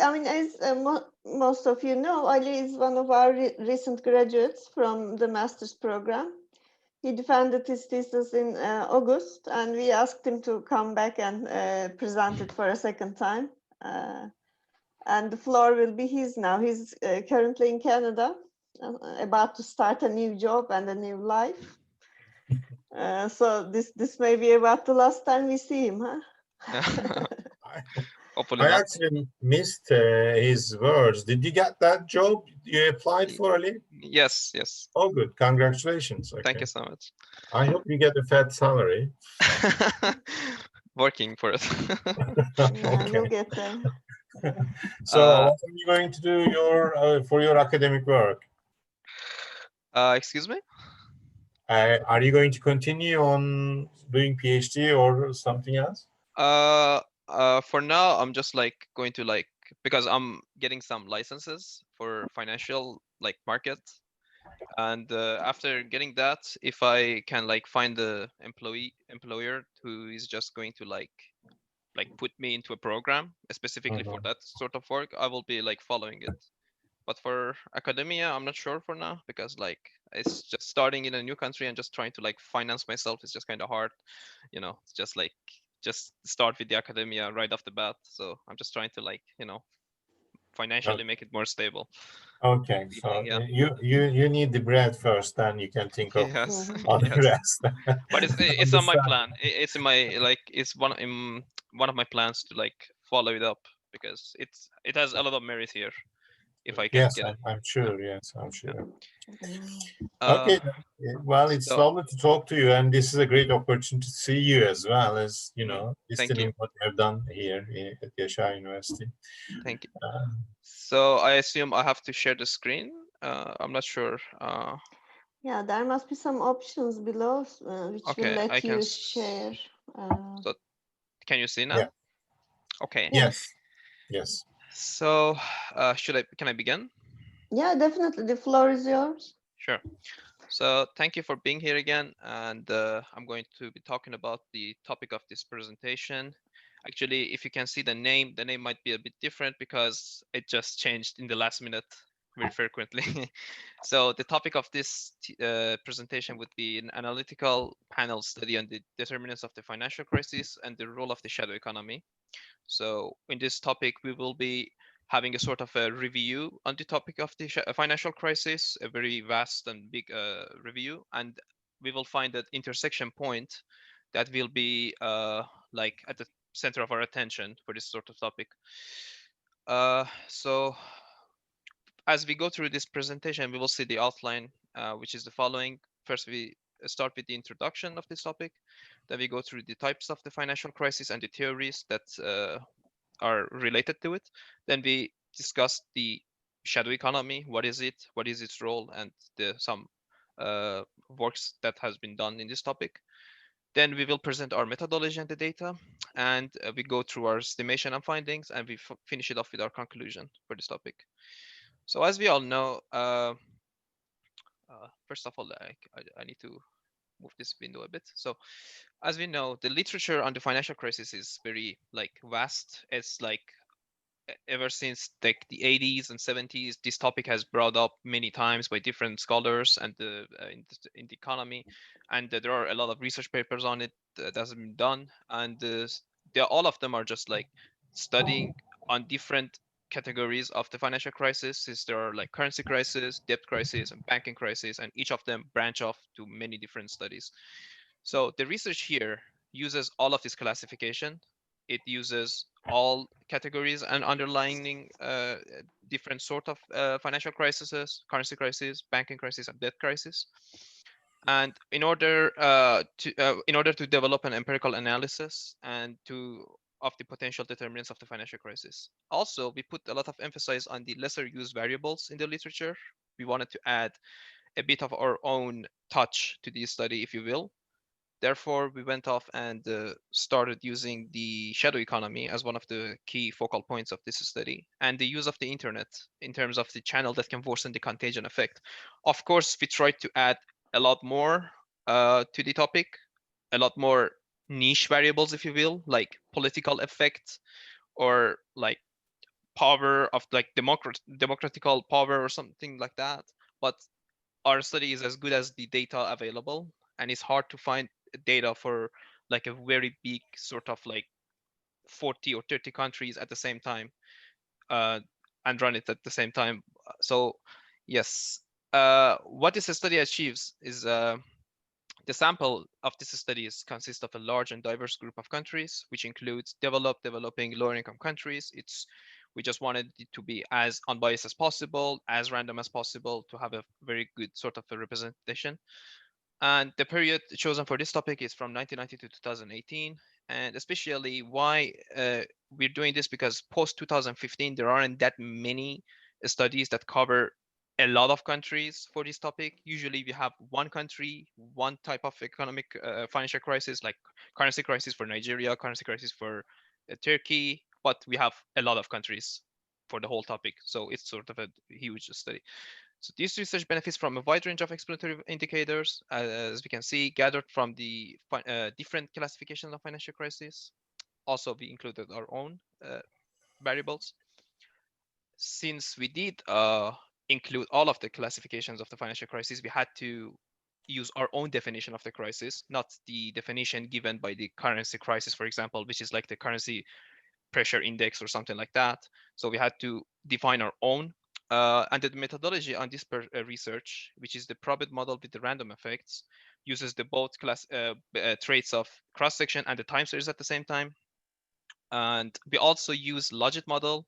I mean, as most of you know, Ali is one of our recent graduates from the master's program. He defended his thesis in August, and we asked him to come back and present it for a second time. And the floor will be his now. He's currently in Canada, about to start a new job and a new life. So this may be about the last time we see him, huh? Hopefully I not. actually missed his words. Did you get that job you applied for, Ali? Yes, yes. Oh, good. Congratulations. Okay. Thank you so much. I hope you get a fat salary. Working for it. Yeah, we'll get there. So what are you going to do for your academic work? Excuse me? Are you going to continue on doing PhD or something else? For now, I'm just like going to like, because I'm getting some licenses for financial like market, and after getting that, if I can like find the employer who is just going to like put me into a program specifically for that sort of work, I will be like following it. But for academia, I'm not sure for now, because like it's just starting in a new country and just trying to like finance myself is just kind of hard, you know. It's just like start with the academia right off the bat. So I'm just trying to like, you know, financially make it more stable. Okay, so Yeah. you need the bread first, then you can think of Yes. on the rest. But it's on my plan. It's in my like it's one of my plans to like follow it up, because it has a lot of merit here if I can Yes, get it. I'm sure. Yes, I'm sure. Yeah. Okay, well, it's lovely to talk to you, and this is a great opportunity to see you as well as, you know, listening what you have done here at Yaşar University. Thank you. So I assume I have to share the screen. I'm not sure. Yeah, there must be some options below which will let you share. So can you see now? Yeah. Okay. Yes. Yes. So can I begin? Yeah, definitely. The floor is yours. Sure. So thank you for being here again, and I'm going to be talking about the topic of this presentation. Actually, if you can see the name might be a bit different because it just changed in the last minute very frequently. So the topic of this presentation would be an analytical panel study on the determinants of the financial crisis and the role of the shadow economy. So in this topic, we will be having a sort of a review on the topic of the financial crisis, a very vast and big review, and we will find that intersection point that will be like at the center of our attention for this sort of topic. So as we go through this presentation, we will see the outline, which is the following. First, we start with the introduction of this topic. Then we go through the types of the financial crisis and the theories that are related to it. Then we discuss the shadow economy. What is it? What is its role? And some works that has been done in this topic. Then we will present our methodology and the data, and we go through our estimation and findings, and we finish it off with our conclusion for this topic. So as we all know, first of all, I need to move this window a bit. So as we know, the literature on the financial crisis is very like vast. It's like ever since like the 80s and 70s, this topic has brought up many times by different scholars and in the economy, and there are a lot of research papers on it that has been done, and all of them are just like studying on different categories of the financial crisis, since there are like currency crisis, debt crisis, and banking crisis, and each of them branch off to many different studies. So the research here uses all of this classification. It uses all categories and underlining different sort of financial crises, currency crisis, banking crisis, and debt crisis. And in order to develop an empirical analysis and of the potential determinants of the financial crisis. Also, we put a lot of emphasis on the lesser used variables in the literature. We wanted to add a bit of our own touch to the study, if you will. Therefore, we went off and started using the shadow economy as one of the key focal points of this study, and the use of the internet in terms of the channel that can worsen the contagion effect. Of course, we tried to add a lot more to the topic, a lot more niche variables, if you will, like political effect or like power of like democratical power or something like that. But our study is as good as the data available, and it's hard to find data for like a very big sort of like 40 or 30 countries at the same time, and run it at the same time. So yes, what this study achieves is the sample of this study consists of a large and diverse group of countries, which includes developed, developing, lower income countries. We just wanted it to be as unbiased as possible, as random as possible, to have a very good sort of a representation. And the period chosen for this topic is from 1990 to 2018. And especially why we're doing this, because post 2015, there aren't that many studies that cover a lot of countries for this topic. Usually we have one country, one type of economic financial crisis, like currency crisis for Nigeria, currency crisis for Turkey, but we have a lot of countries for the whole topic. So it's sort of a huge study. So this research benefits from a wide range of explanatory indicators, as we can see, gathered from the different classifications of financial crisis. Also, we included our own variables. Since we did include all of the classifications of the financial crisis, we had to use our own definition of the crisis, not the definition given by the currency crisis, for example, which is like the currency pressure index or something like that. So we had to define our own. And the methodology on this research, which is the probit model with the random effects, uses the both traits of cross-section and the time series at the same time. And we also use logit model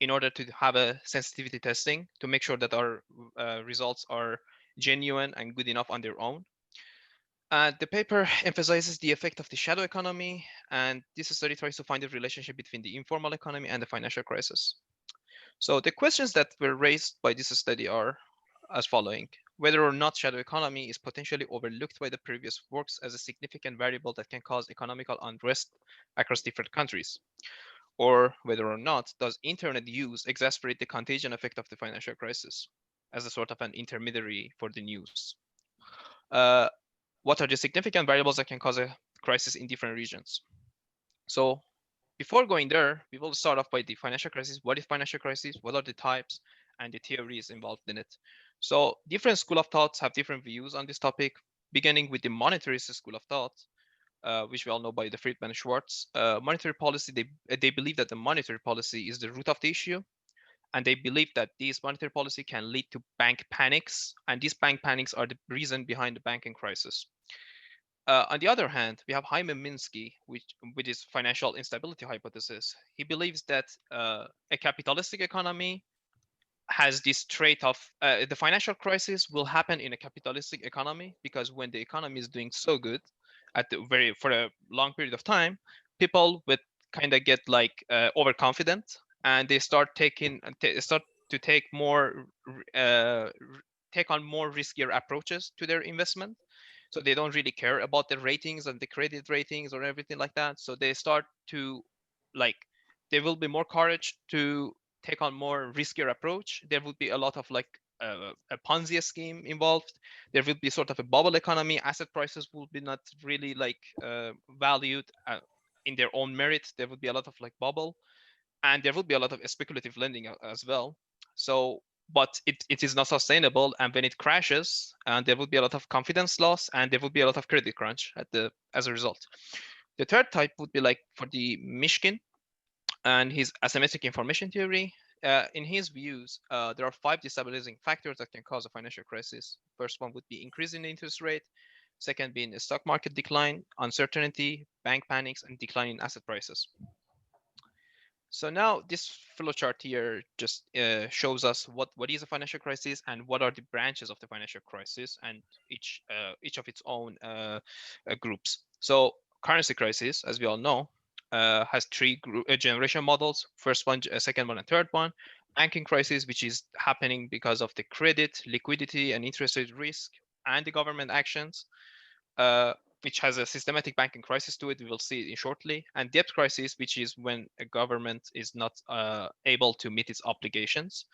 in order to have a sensitivity testing to make sure that our results are genuine and good enough on their own. The paper emphasizes the effect of the shadow economy, and this study tries to find a relationship between the informal economy and the financial crisis. So the questions that were raised by this study are as following: whether or not shadow economy is potentially overlooked by the previous works as a significant variable that can cause economical unrest across different countries, or whether or not does internet use exacerbate the contagion effect of the financial crisis as a sort of an intermediary for the news. What are the significant variables that can cause a crisis in different regions? So before going there, we will start off by the financial crisis. What is financial crisis? What are the types and the theories involved in it? So different school of thoughts have different views on this topic, beginning with the monetarist school of thought, which we all know by the Friedman Schwartz. Monetary policy, they believe that the monetary policy is the root of the issue. And they believe that this monetary policy can lead to bank panics. And these bank panics are the reason behind the banking crisis. On the other hand, we have Jaime Minsky, with his financial instability hypothesis. He believes that a capitalistic economy has this trait of the financial crisis will happen in a capitalistic economy, because when the economy is doing so good for a long period of time, people would kind of get like overconfident, and they start take on more riskier approaches to their investment. So they don't really care about the ratings and the credit ratings or everything like that. So they start to there will be more courage to take on more riskier approach. There would be a lot of like a Ponzi scheme involved. There will be sort of a bubble economy. Asset prices will be not really valued in their own merit. There would be a lot of like bubble, and there would be a lot of speculative lending as well. So, but it is not sustainable, and when it crashes, there would be a lot of confidence loss, and there would be a lot of credit crunch as a result. The third type would be like for the Mishkin and his asymmetric information theory. In his views, there are 5 destabilizing factors that can cause a financial crisis. First one would be increasing the interest rate. Second being a stock market decline, uncertainty, bank panics, and decline in asset prices. So now this flowchart here just shows us what is a financial crisis and what are the branches of the financial crisis, and each of its own groups. So currency crisis, as we all know, has 3 generation models: first one, second one, and third one. Banking crisis, which is happening because of the credit, liquidity, and interest rate risk, and the government actions, which has a systematic banking crisis to it. We will see it shortly. And debt crisis, which is when a government is not able to meet its obligations.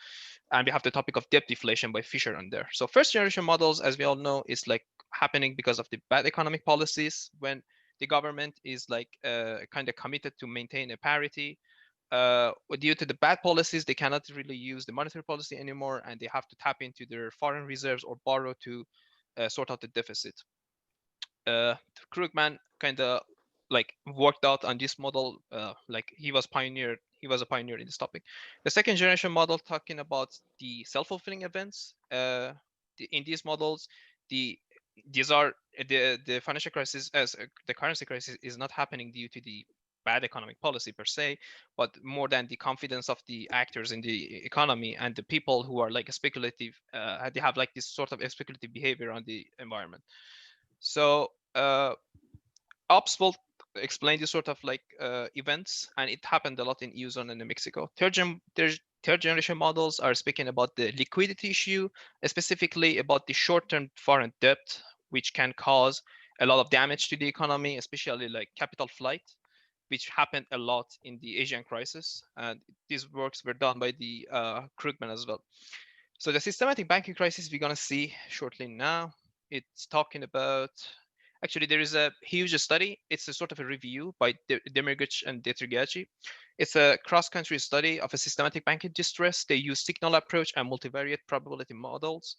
And we have the topic of debt deflation by Fisher on there. So first generation models, as we all know, is like happening because of the bad economic policies, when the government is like kind of committed to maintain a parity, due to the bad policies, they cannot really use the monetary policy anymore, and they have to tap into their foreign reserves or borrow to sort out the deficit. Krugman kind of like worked out on this model, like he was a pioneer in this topic. The second generation model talking about the self-fulfilling events. In these models, the financial crisis, as the currency crisis, is not happening due to the bad economic policy per se, but more than the confidence of the actors in the economy and the people who are like speculative. They have like this sort of speculative behavior on the environment. So ops will explain this sort of like events, and it happened a lot in EU zone and in Mexico. Third generation models are speaking about the liquidity issue, specifically about the short-term foreign debt, which can cause a lot of damage to the economy, especially like capital flight, which happened a lot in the Asian crisis. And these works were done by the Krugman as well. So the systematic banking crisis we're gonna see shortly now, it's talking about, actually there is a huge study. It's a sort of a review by Demirgic and Detergiaci. It's a cross-country study of a systematic banking distress. They use signal approach and multivariate probability models.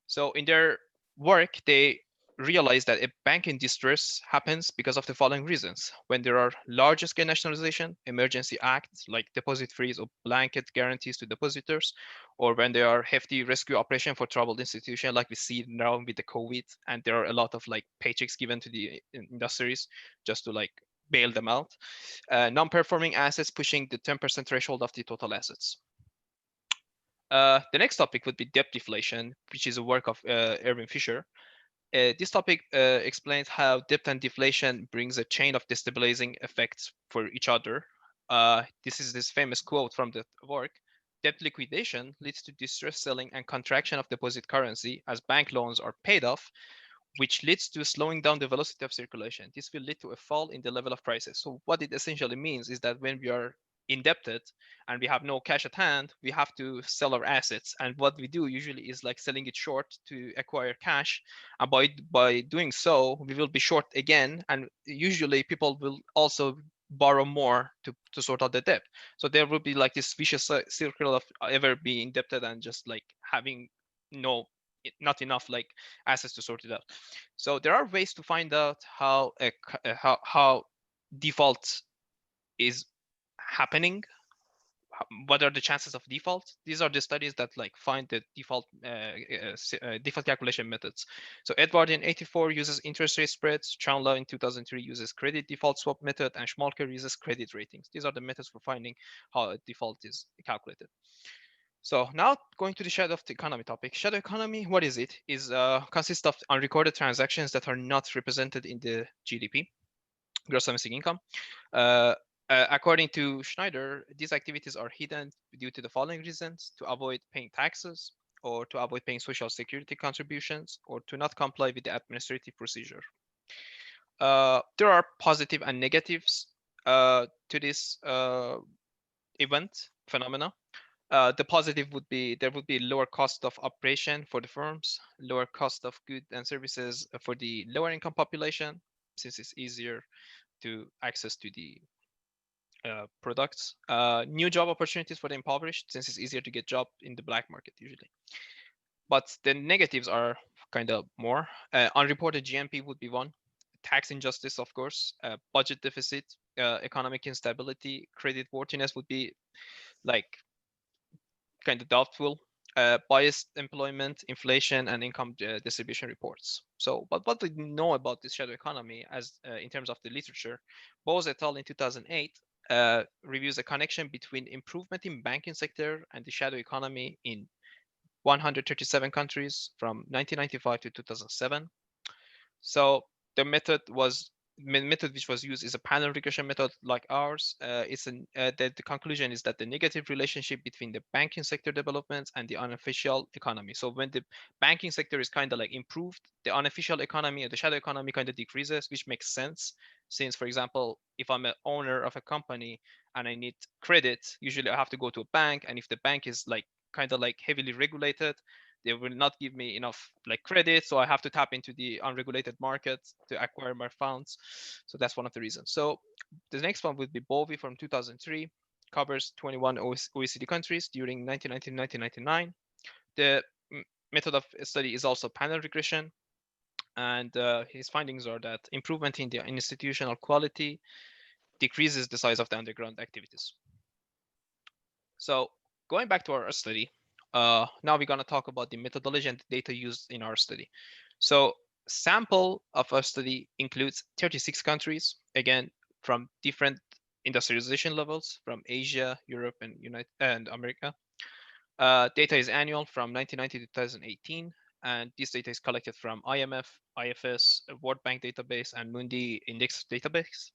So in their work, they realize that a banking distress happens because of the following reasons. When there are large-scale nationalization, emergency acts like deposit freeze or blanket guarantees to depositors, or when there are hefty rescue operation for troubled institutions, like we see now with the COVID, and there are a lot of like paychecks given to the industries just to like bail them out. Non-performing assets pushing the 10% threshold of the total assets. The next topic would be debt deflation, which is a work of Erwin Fischer. This topic explains how debt and deflation brings a chain of destabilizing effects for each other. This is this famous quote from the work. Debt liquidation leads to distress selling and contraction of deposit currency as bank loans are paid off, which leads to slowing down the velocity of circulation. This will lead to a fall in the level of prices. So what it essentially means is that when we are indebted and we have no cash at hand, we have to sell our assets. And what we do usually is like selling it short to acquire cash. And by doing so, we will be short again. And usually people will also borrow more to sort out the debt. So there will be like this vicious circle of ever being indebted and just like having not enough like assets to sort it out. So there are ways to find out how default is happening. What are the chances of default? These are the studies that like find the default default calculation methods. So Edward in 1984 uses interest rate spreads, Chanla in 2003 uses credit default swap method, and Schmalker uses credit ratings. These are the methods for finding how a default is calculated. So now going to the shadow of the economy topic. Shadow economy, what is it? Is consists of unrecorded transactions that are not represented in the GDP, gross domestic income. According to Schneider, these activities are hidden due to the following reasons: to avoid paying taxes, or to avoid paying social security contributions, or to not comply with the administrative procedure. There are positive and negatives to this event phenomena. The positive would be there would be lower cost of operation for the firms, lower cost of goods and services for the lower income population, since it's easier to access to the products. New job opportunities for the impoverished, since it's easier to get job in the black market usually. But the negatives are kind of more. Unreported GNP would be one. Tax injustice, of course. Budget deficit, economic instability, credit worthiness would be like kind of doubtful. Biased employment, inflation, and income distribution reports. So, but what we know about this shadow economy, as in terms of the literature, Bose et al. In 2008 reviews a connection between improvement in banking sector and the shadow economy in 137 countries from 1995 to 2007. So the method which was used is a panel regression method like ours. The conclusion is that the negative relationship between the banking sector developments and the unofficial economy. So when the banking sector is kind of like improved, the unofficial economy or the shadow economy kind of decreases, which makes sense. Since, for example, if I'm an owner of a company and I need credit, usually I have to go to a bank. And if the bank is like kind of like heavily regulated, they will not give me enough like credit, so I have to tap into the unregulated market to acquire my funds. So that's one of the reasons. So the next one would be Bovey from 2003. covers 21 OECD countries during 1990-1999. The method of study is also panel regression. And his findings are that improvement in the institutional quality decreases the size of the underground activities. So going back to our study, now we're going to talk about the methodology and data used in our study. So sample of our study includes 36 countries, again, from different industrialization levels from Asia, Europe, and America. Data is annual from 1990 to 2018, and this data is collected from IMF, IFS, World Bank database, and Mundi Index database.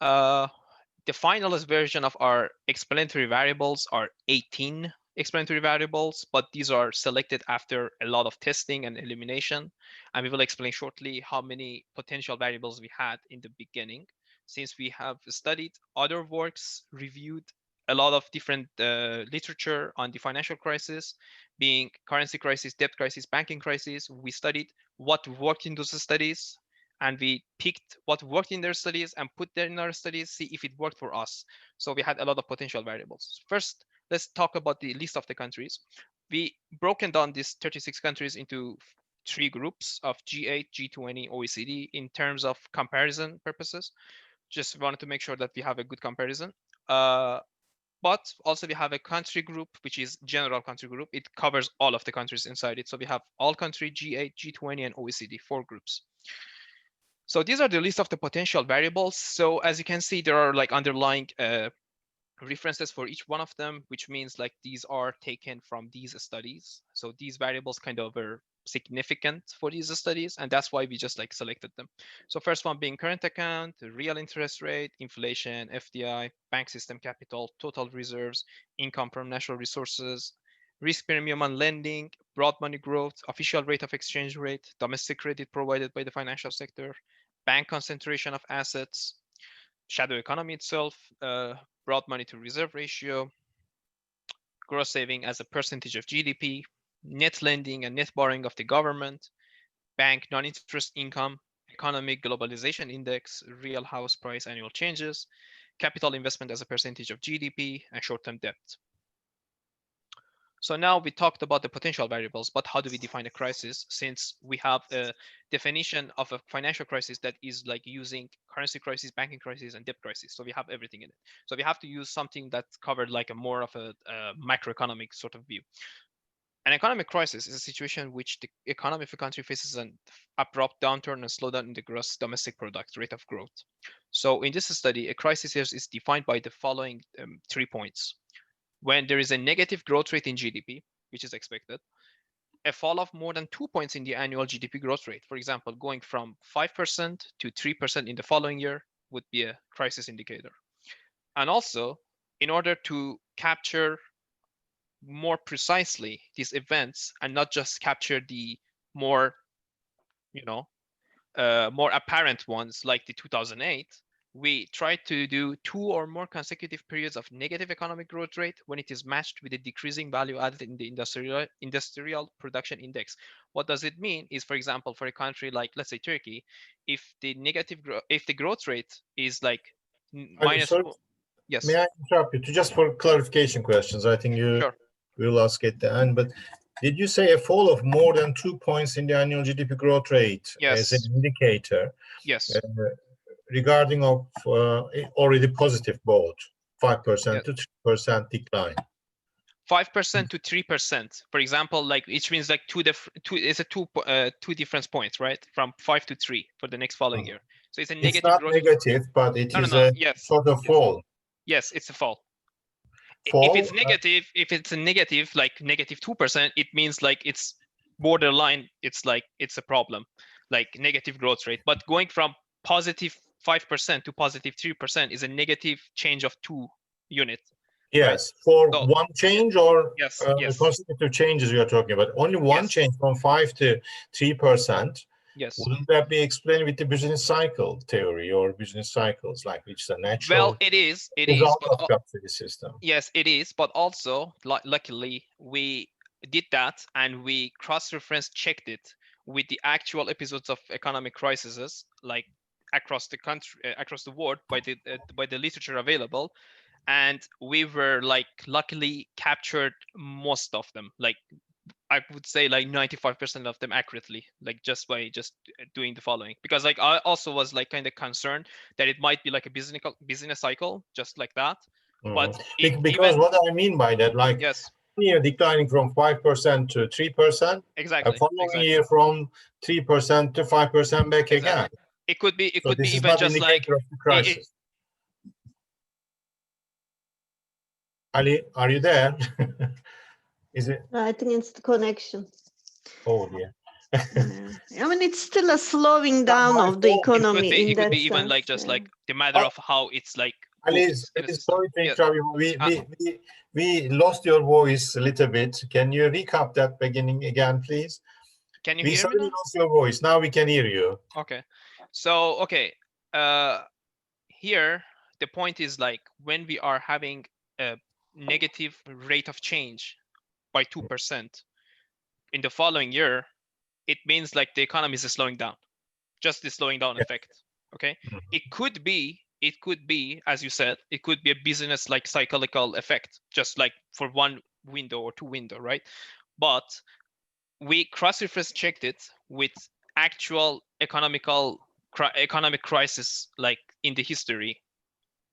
The finalist version of our explanatory variables are 18 explanatory variables, but these are selected after a lot of testing and elimination. And we will explain shortly how many potential variables we had in the beginning, since we have studied other works, reviewed a lot of different literature on the financial crisis, being currency crisis, debt crisis, banking crisis. We studied what worked in those studies, and we picked what worked in their studies and put them in our studies, see if it worked for us. So we had a lot of potential variables. First, let's talk about the list of the countries. We broken down these 36 countries into 3 groups of G8, G20, OECD in terms of comparison purposes. Just wanted to make sure that we have a good comparison. But also we have a country group, which is general country group. It covers all of the countries inside it. So we have all country, G8, G20, and OECD, 4 groups. So these are the list of the potential variables. So as you can see, there are like underlying references for each one of them, which means like these are taken from these studies. So these variables kind of were significant for these studies, and that's why we just like selected them. So first one being current account, real interest rate, inflation, FDI, bank system capital, total reserves, income from natural resources, risk premium on lending, broad money growth, official rate of exchange rate, domestic credit provided by the financial sector, bank concentration of assets, shadow economy itself, broad money to reserve ratio, gross saving as a percentage of GDP, net lending and net borrowing of the government, bank non-interest income, economic globalization index, real house price annual changes, capital investment as a percentage of GDP, and short-term debt. So now we talked about the potential variables, but how do we define a crisis? Since we have a definition of a financial crisis that is like using currency crisis, banking crisis, and debt crisis. So we have everything in it. So we have to use something that's covered like a more of a macroeconomic sort of view. An economic crisis is a situation in which the economy of a country faces an abrupt downturn and slowdown in the gross domestic product rate of growth. So in this study, a crisis is defined by the following 3 points. When there is a negative growth rate in GDP, which is expected, a fall of more than 2 points in the annual GDP growth rate, for example, going from 5% to 3% in the following year, would be a crisis indicator. And also, in order to capture more precisely these events and not just capture the more, more apparent ones like the 2008, we try to do 2 or more consecutive periods of negative economic growth rate when it is matched with a decreasing value added in the industrial production index. What does it mean is, for example, for a country like, let's say, Turkey, if the growth rate is like minus. Yes. May I interrupt you just for clarification questions? I think you will ask at the end, but did you say a fall of more than 2 points in the annual GDP growth rate as an indicator? Yes. Regarding of already positive both 5% to 3% decline. 5% to 3%, for example, like which means like two different points, right? From 5 to 3 for the next following year. So it's a negative. It's not growth. Negative, but it is a sort of fall. Yes, it's a fall. Fall. If it's negative, a negative, like negative 2%, it means like it's borderline. It's like it's a problem, like negative growth rate. But going from positive 5% to positive 3% is a negative change of 2 units. Yes, for one change or consecutive changes you are talking about. Only one change from 5 to 3%. Yes. Wouldn't that be explained with the business cycle theory or business cycles, like which is a natural? Well, it is. But the system. Yes, it is. But also, luckily, we did that and we cross-reference checked it with the actual episodes of economic crises, like across the country, across the world, by the literature available. and we were like luckily captured most of them, like I would say like 95% of them accurately, like just by doing the following. Because like I also was like kind of concerned that it might be like a business cycle, just like that. But because what I mean by that, like yes, year declining from 5% to 3%, exactly, following year from 3% to 5% back again. It could be So this is even not just like of the crisis. Ali, are you there? Is it? I think it's the connection. Oh yeah. I mean, it's still a slowing down of the economy. It could be even like just like the matter of how it's like. Ali, sorry to interrupt you. We lost your voice a little bit. Can you recap that beginning again, please? Can you hear me now? We lost your voice. Now we can hear you. Okay. So, okay. Here, the point is like when we are having a negative rate of change by 2% in the following year, it means like the economy is slowing down, just the slowing down effect. Okay. It could be, as you said, it could be a business like cyclical effect, just like for one window or two window, right? But we cross-reference checked it with actual economic crisis like in the history.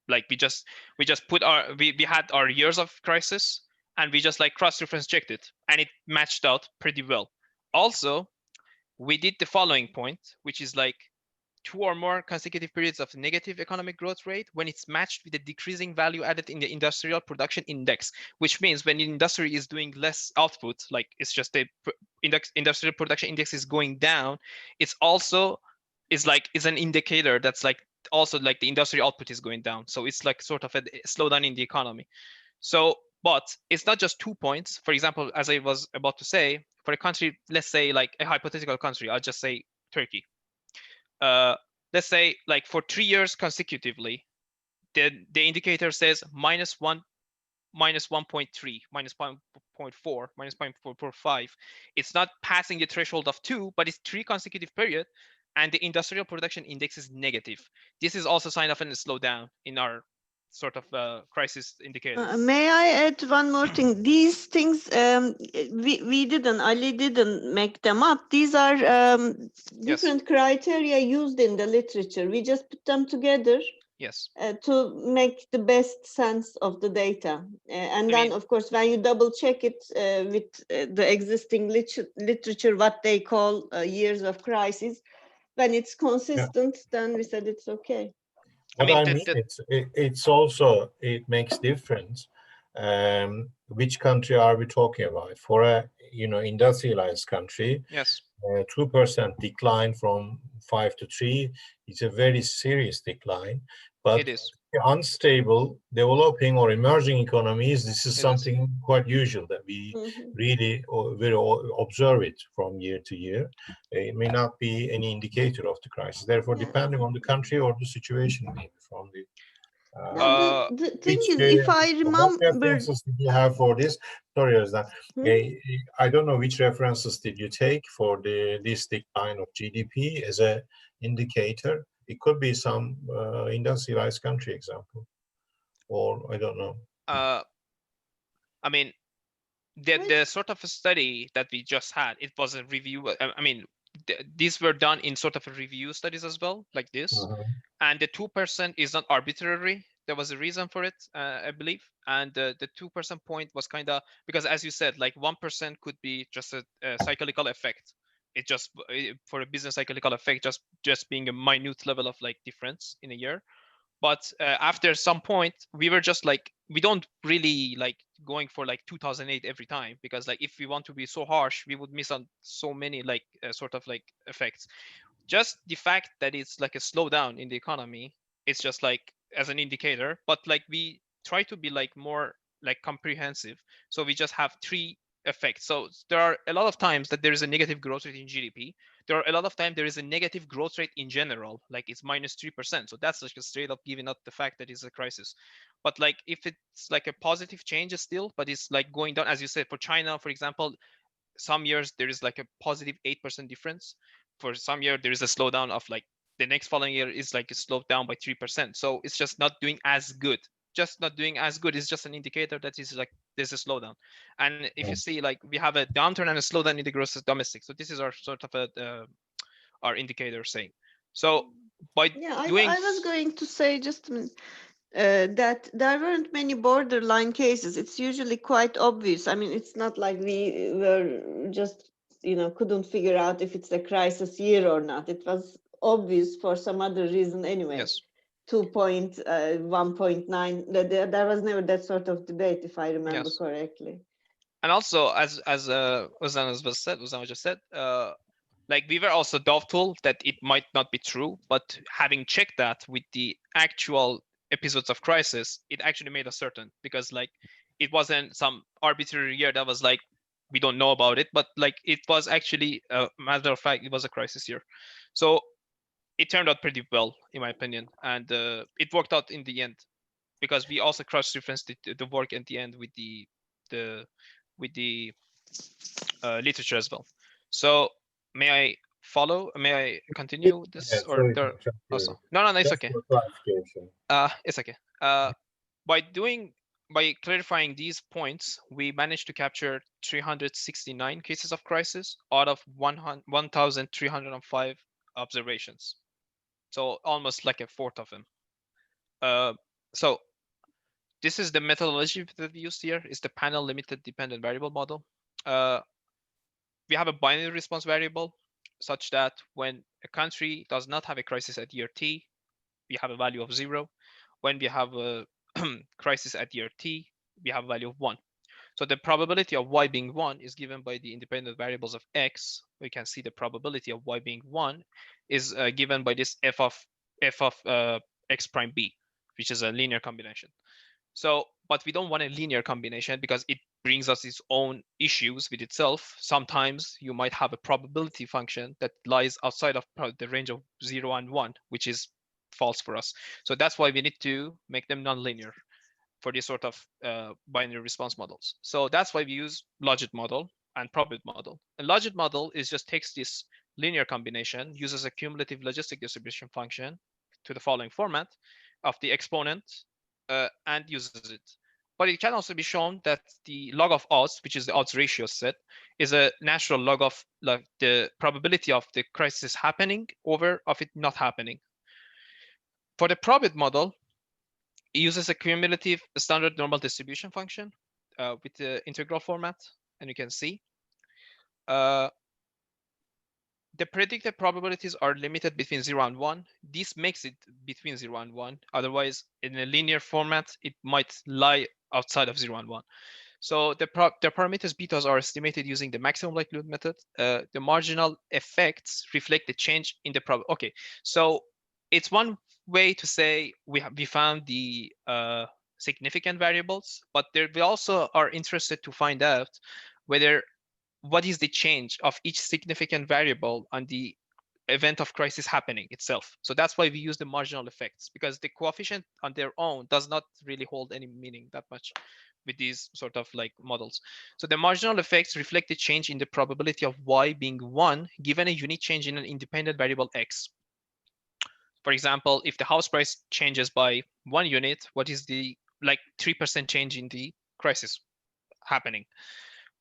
Like we just put we had our years of crisis and we just like cross-reference checked it and it matched out pretty well. Also, we did the following point, which is like 2 or more consecutive periods of negative economic growth rate when it's matched with a decreasing value added in the industrial production index, which means when the industry is doing less output, like it's just the industrial production index is going down, it's also is an indicator that's like also like the industrial output is going down. So it's like sort of a slowdown in the economy. So, but it's not just 2 points. For example, as I was about to say, for a country, let's say like a hypothetical country, I'll just say Turkey. Let's say like for 3 years consecutively, the indicator says -1, -1.3, -0.4, -0.445. It's not passing the threshold of 2, but it's 3 consecutive period, and the industrial production index is negative. This is also a sign of a slowdown in our sort of crisis indicators. May I add one more thing? These things Ali didn't make them up. These are different criteria used in the literature. We just put them together. Yes. To make the best sense of the data. And then, of course, when you double check it with the existing literature, what they call years of crisis, when it's consistent, then we said it's okay. It's also, it makes difference. Which country are we talking about? For a industrialized country, yes, 2% decline from 5 to 3 is a very serious decline. But it is. Unstable, developing or emerging economies, this is something quite usual that we really observe it from year to year. It may not be any indicator of the crisis. Therefore, depending on the country or the situation, maybe from the the thing is, if I remember, what references did you have for this? Sorry, Özlem. I don't know which references did you take for this decline of GDP as an indicator. It could be some industrialized country example, or I don't know. I mean, the sort of a study that we just had, it was a review. I mean, these were done in sort of a review studies as well, like this. And the 2% is not arbitrary. There was a reason for it, I believe. And the 2% point was kind of, because as you said, like 1% could be just a cyclical effect. It just, for a business cyclical effect, just being a minute level of like difference in a year. But after some point, we were just like, we don't really like going for like 2008 every time, because like if we want to be so harsh, we would miss on so many like sort of like effects. Just the fact that it's like a slowdown in the economy, it's just like as an indicator, but like we try to be like more like comprehensive. So we just have 3 effects. So there are a lot of times that there is a negative growth rate in GDP. There are a lot of times there is a negative growth rate in general, like it's -3%. So that's like a straight up giving up the fact that it's a crisis. But like if it's like a positive change still, but it's like going down, as you said, for China, for example, some years there is like a positive 8% difference. For some year there is a slowdown of like the next following year is like a slowed down by 3%. So it's just not doing as good just not doing as good is just an indicator that is like there's a slowdown. And if you see, like, we have a downturn and a slowdown in the gross domestic. So this is our sort of our indicator saying. So by doing, I was going to say just a minute, that there weren't many borderline cases. It's usually quite obvious. I mean, it's not like we were just, couldn't figure out if it's a crisis year or not. It was obvious for some other reason anyway. yes. 1.9. There was never that sort of debate, if I remember Yes. correctly. And also, as Ozan just said, like, we were also doubtful that it might not be true, but having checked that with the actual episodes of Crisis, it actually made us certain, because like it wasn't some arbitrary year that was like we don't know about it, but like it was actually a matter of fact, it was a crisis year. So it turned out pretty well, in my opinion, and it worked out in the end, because we also cross-referenced the work at the end with the literature as well. So may I follow? May I continue this? Yeah, Or sorry there? to interrupt you. Also, no, it's Just okay. for clarification. It's okay. By clarifying these points, we managed to capture 369 cases of crisis out of 1,305 observations. So almost like a fourth of them. So this is the methodology that we used here, is the panel limited dependent variable model. We have a binary response variable such that when a country does not have a crisis at year T, we have a value of 0. When we have a crisis at year T, we have a value of 1. So the probability of y being 1 is given by the independent variables of x. We can see the probability of y being 1 is given by this f of x prime b, which is a linear combination. So, but we don't want a linear combination because it brings us its own issues with itself. Sometimes you might have a probability function that lies outside of the range of 0 and 1, which is false for us. So that's why we need to make them nonlinear for this sort of binary response models. So that's why we use logit model and probit model. A logit model is just takes this linear combination, uses a cumulative logistic distribution function to the following format of the exponent, and uses it. But it can also be shown that the log of odds, which is the odds ratio set, is a natural log of like the probability of the crisis happening over of it not happening. For the probit model, it uses a cumulative standard normal distribution function with the integral format, and you can see the predicted probabilities are limited between 0 and 1. This makes it between 0 and 1. Otherwise, in a linear format, it might lie outside of 0 and 1. So the parameters betas are estimated using the maximum likelihood method. The marginal effects reflect the change in the probability. Okay, so it's one way to say we found the significant variables, but we also are interested to find out what is the change of each significant variable on the event of crisis happening itself. So that's why we use the marginal effects, because the coefficient on their own does not really hold any meaning that much with these sort of like models. So the marginal effects reflect the change in the probability of y being 1 given a unique change in an independent variable x. For example, if the house price changes by 1 unit, what is the like 3% change in the crisis happening?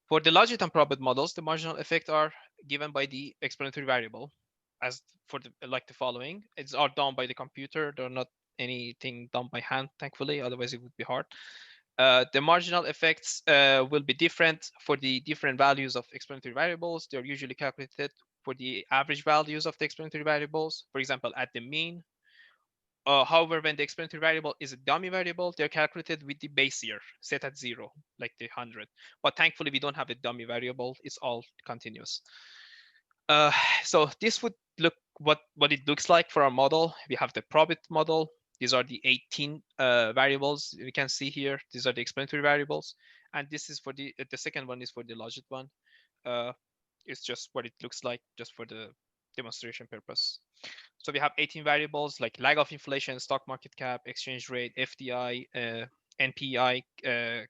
For the logit and probit models, the marginal effects are given by the explanatory variable as for the following. It's all done by the computer. They're not anything done by hand, thankfully, otherwise it would be hard. The marginal effects will be different for the different values of explanatory variables. They're usually calculated for the average values of the explanatory variables, for example, at the mean. However, when the explanatory variable is a dummy variable, they're calculated with the base year set at 0, like the 100. But thankfully, we don't have a dummy variable. It's all continuous. So this would look what it looks like for our model. We have the probit model. These are the 18 variables we can see here. These are the explanatory variables. And this is for the second one is for the logit one. It's just what it looks like just for the demonstration purpose. So we have 18 variables like lag of inflation, stock market cap, exchange rate, FDI, NPI,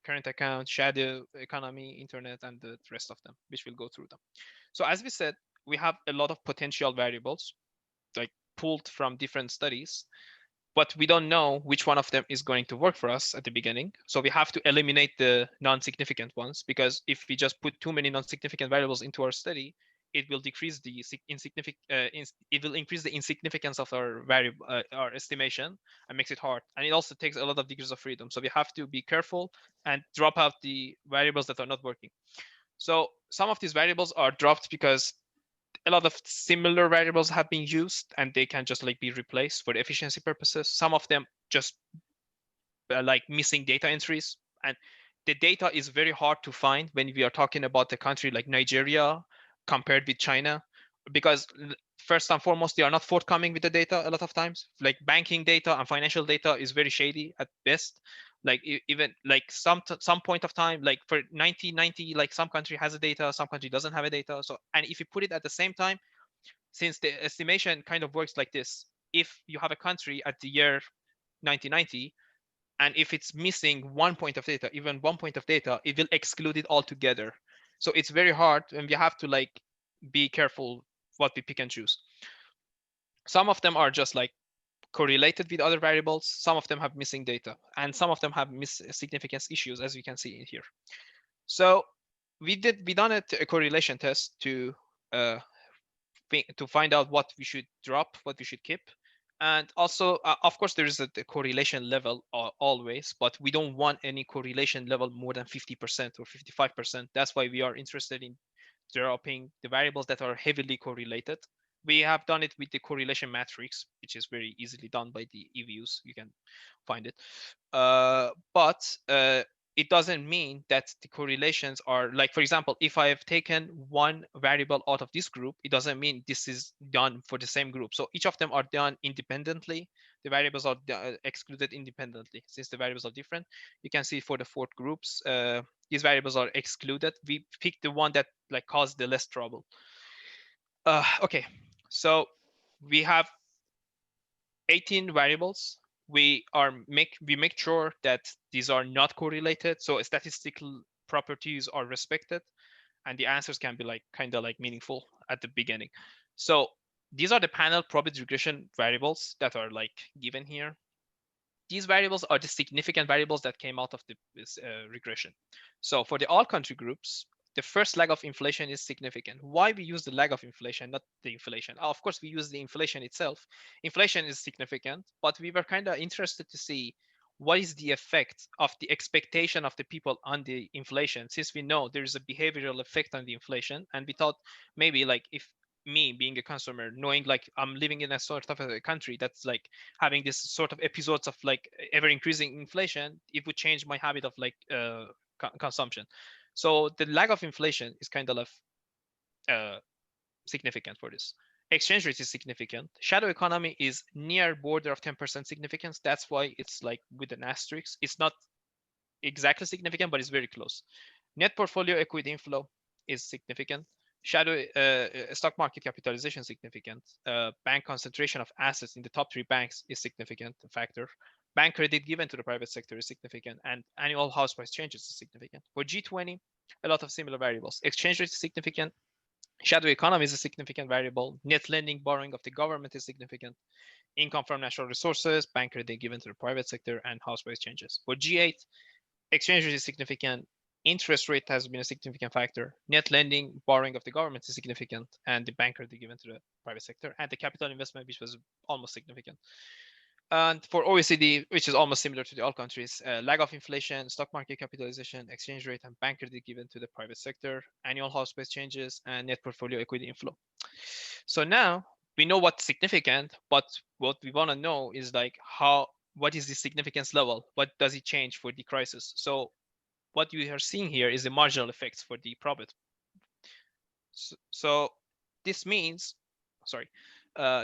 current account, shadow economy, internet, and the rest of them, which we'll go through them. So as we said, we have a lot of potential variables like pulled from different studies. but we don't know which one of them is going to work for us at the beginning. So we have to eliminate the non-significant ones, because if we just put too many non-significant variables into our study, it will decrease the insignificant. It will increase the insignificance of our variable, our estimation, and makes it hard. And it also takes a lot of degrees of freedom. So we have to be careful and drop out the variables that are not working. So some of these variables are dropped because a lot of similar variables have been used and they can just like be replaced for efficiency purposes. Some of them just like missing data entries, and the data is very hard to find when we are talking about a country like Nigeria compared with China, because first and foremost, they are not forthcoming with the data a lot of times. Like banking data and financial data is very shady at best. Like even like some point of time, like for 1990, like some country has a data, some country doesn't have a data. So, and if you put it at the same time, since the estimation kind of works like this, if you have a country at the year 1990, and if it's missing 1 point of data, even 1 point of data, it will exclude it altogether. So it's very hard, and we have to like be careful what we pick and choose. Some of them are just like correlated with other variables. Some of them have missing data, and some of them have significance issues, as we can see in here. So we done a correlation test to find out what we should drop, what we should keep. And also, of course, there is a correlation level always, but we don't want any correlation level more than 50% or 55%. That's why we are interested in dropping the variables that are heavily correlated. We have done it with the correlation matrix, which is very easily done by the EVUs. You can find it. But it doesn't mean that the correlations are like, for example, if I have taken one variable out of this group, it doesn't mean this is done for the same group. So each of them are done independently. The variables are excluded independently. Since the variables are different, you can see for the 4 groups, these variables are excluded. We picked the one that like caused the less trouble. Okay, so we have 18 variables. We make sure that these are not correlated, so statistical properties are respected, and the answers can be like kind of like meaningful at the beginning. So these are the panel probability regression variables that are like given here. These variables are the significant variables that came out of this regression. So for the all country groups, the first lag of inflation is significant. Why we use the lag of inflation, not the inflation? Of course, we use the inflation itself. Inflation is significant, but we were kind of interested to see what is the effect of the expectation of the people on the inflation, since we know there is a behavioral effect on the inflation. And we thought maybe like if me being a consumer, knowing like I'm living in a sort of a country that's like having this sort of episodes of like ever increasing inflation, it would change my habit of like consumption. So the lag of inflation is kind of significant for this. Exchange rate is significant. Shadow economy is near border of 10% significance. That's why it's like with an asterisk. It's not exactly significant, but it's very close. Net portfolio equity inflow is significant. Shadow stock market capitalization significant. Bank concentration of assets in the top 3 banks is significant factor. Bank credit given to the private sector is significant, and annual house price changes is significant. For G20, a lot of similar variables. Exchange rate is significant. Shadow economy is a significant variable. Net lending borrowing of the government is significant. Income from natural resources, bank credit given to the private sector, and house price changes. For G8, exchange rate is significant. Interest rate has been a significant factor. Net lending, borrowing of the government is significant, and the bank credit given to the private sector, and the capital investment, which was almost significant. And for OECD, which is almost similar to the all countries, lag of inflation, stock market capitalization, exchange rate, and bank credit given to the private sector, annual house price changes, and net portfolio equity inflow. So now we know what's significant, but what we want to know is like what is the significance level? What does it change for the crisis? So what you are seeing here is the marginal effects for the probability. So this means,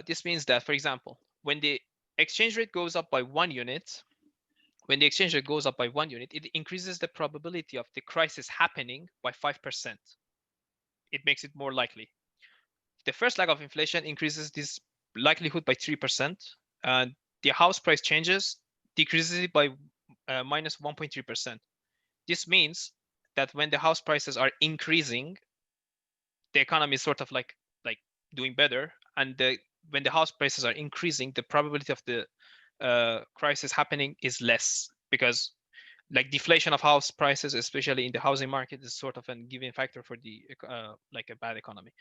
this means that, for example, when the exchange rate goes up by 1 unit, it increases the probability of the crisis happening by 5%. It makes it more likely. The first lag of inflation increases this likelihood by 3%, and the house price changes decreases it by minus 1.3%. This means that when the house prices are increasing, the economy is sort of like doing better, and when the house prices are increasing, the probability of the crisis happening is less, because like deflation of house prices, especially in the housing market, is sort of a giving factor for the like a bad economy.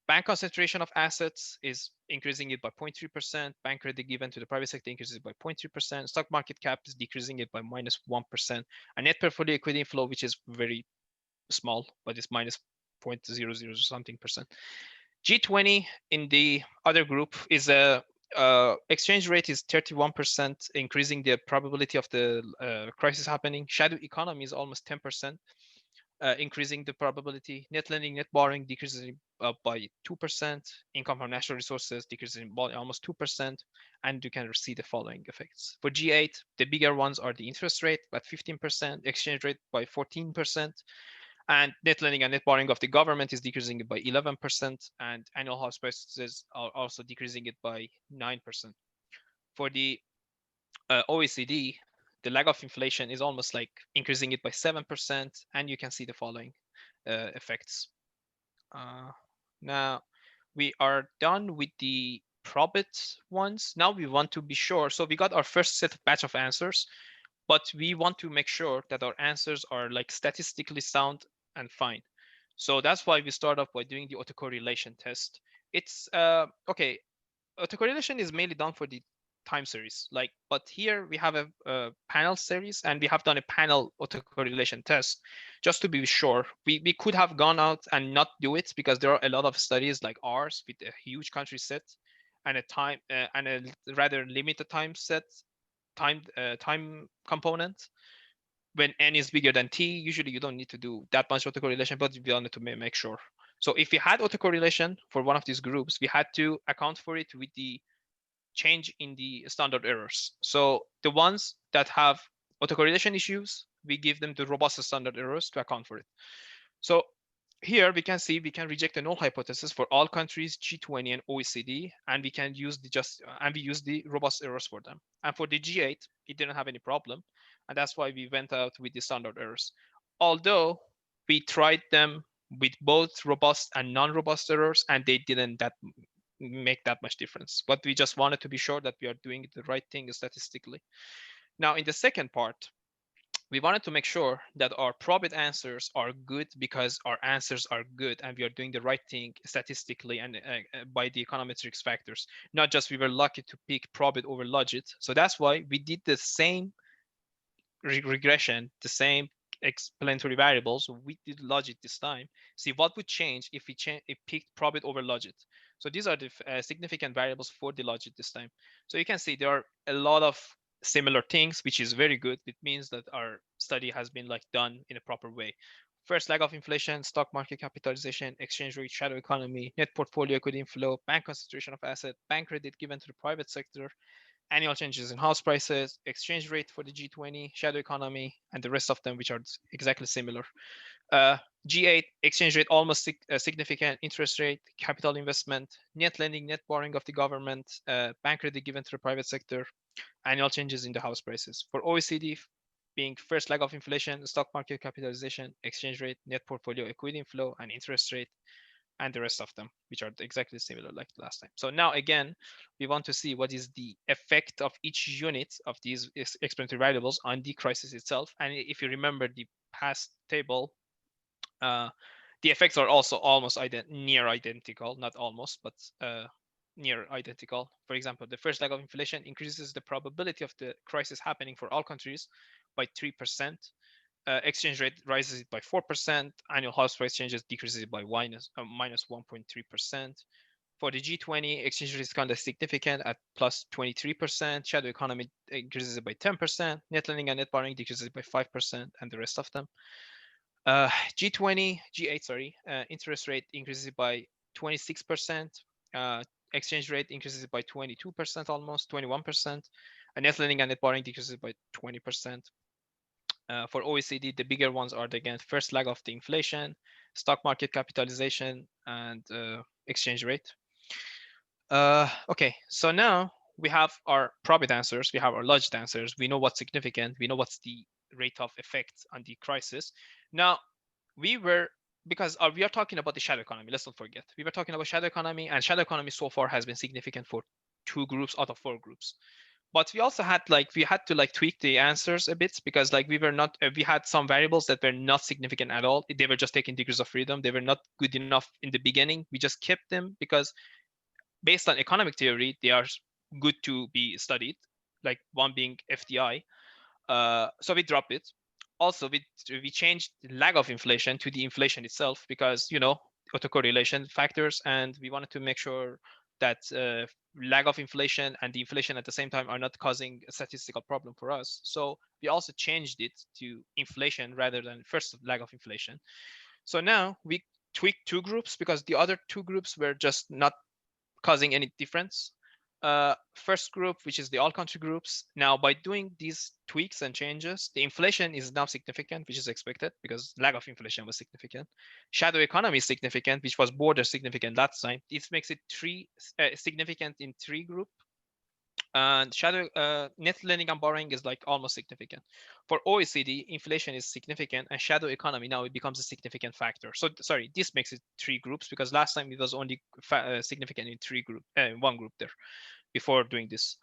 Bank concentration of assets is increasing it by 0.3%. Bank credit given to the private sector increases by 0.3%. Stock market cap is decreasing it by -1%. A net portfolio equity inflow, which is very small, but it's minus 0.00 something percent. G20 in the other group is a exchange rate is 31%, increasing the probability of the crisis happening. Shadow economy is almost 10%. Increasing the probability. Net lending, net borrowing decreases by 2%. Income from natural resources decreases by almost 2%. And you can see the following effects. For G8, the bigger ones are the interest rate at 15%, exchange rate by 14%, and net lending and net borrowing of the government is decreasing it by 11%, and annual house prices are also decreasing it by 9%. For the OECD, the lag of inflation is almost like increasing it by 7%, and you can see the following effects. Now we are done with the probit ones. Now we want to be sure. So we got our first set of batch of answers, but we want to make sure that our answers are like statistically sound and fine. So that's why we start off by doing the autocorrelation test. It's okay. Autocorrelation is mainly done for the time series, like, but here we have a panel series, and we have done a panel autocorrelation test just to be sure. We could have gone out and not do it, because there are a lot of studies like ours with a huge country set and a time and a rather limited time set, time component. When n is bigger than t, usually you don't need to do that much autocorrelation, but we wanted to make sure. So if we had autocorrelation for one of these groups, we had to account for it with the change in the standard errors. So the ones that have autocorrelation issues, we give them the robust standard errors to account for it. So here we can see we can reject the null hypothesis for all countries, G20 and OECD, and we can use we use the robust errors for them. And for the G8, it didn't have any problem, and that's why we went out with the standard errors. Although we tried them with both robust and non-robust errors, and they didn't make that much difference, but we just wanted to be sure that we are doing the right thing statistically. Now in the second part, we wanted to make sure that our probit answers are good, because our answers are good and we are doing the right thing statistically and by the econometrics factors, not just we were lucky to pick probit over logit. So that's why we did the same regression, the same explanatory variables. We did logit this time. See what would change if we picked probit over logit. So these are the significant variables for the logit this time. So you can see there are a lot of similar things, which is very good. It means that our study has been like done in a proper way. First lag of inflation, stock market capitalization, exchange rate, shadow economy, net portfolio equity inflow, bank concentration of asset, bank credit given to the private sector, annual changes in house prices, exchange rate for the G20, shadow economy, and the rest of them, which are exactly similar. G8, exchange rate almost significant, interest rate, capital investment, net lending, net borrowing of the government, bank credit given to the private sector, annual changes in the house prices. For OECD, being first lag of inflation, stock market capitalization, exchange rate, net portfolio equity inflow, and interest rate, and the rest of them, which are exactly similar like last time. So now again, we want to see what is the effect of each unit of these explanatory variables on the crisis itself. And if you remember the past table, the effects are also almost near identical, not almost, but near identical. For example, the first leg of inflation increases the probability of the crisis happening for all countries by 3%. Exchange rate rises it by 4%. Annual house price changes decreases it by minus 1.3%. For the G20, exchange rate is kind of significant at plus 23%. Shadow economy increases it by 10%. Net lending and net borrowing decreases it by 5%, and the rest of them. G8, sorry, interest rate increases it by 26%. Exchange rate increases it by 22%, almost 21%. Net lending and net borrowing decreases by 20%. For OECD, the bigger ones are again first lag of the inflation, stock market capitalization, and exchange rate. Okay, so now we have our probit answers, we have our logit answers, we know what's significant, we know what's the rate of effect on the crisis. Now, because we are talking about the shadow economy, let's not forget. We were talking about shadow economy, and shadow economy so far has been significant for 2 groups out of 4 groups. but we also had to tweak the answers a bit, because we had some variables that were not significant at all. They were just taking degrees of freedom. They were not good enough in the beginning. We just kept them because based on economic theory, they are good to be studied, like one being FDI. So we dropped it. Also, we changed the lag of inflation to the inflation itself, because autocorrelation factors, and we wanted to make sure that lag of inflation and the inflation at the same time are not causing a statistical problem for us. So we also changed it to inflation rather than first lag of inflation. So now we tweaked two groups because the other two groups were just not causing any difference. First group, which is the all country groups. Now, by doing these tweaks and changes, the inflation is now significant, which is expected because lag of inflation was significant. Shadow economy is significant, which was border significant last time. This makes it significant in three group. And shadow net lending and borrowing is like almost significant. For OECD, inflation is significant, and shadow economy now it becomes a significant factor. So sorry, this makes it three groups because last time it was only significant in one group there before doing this.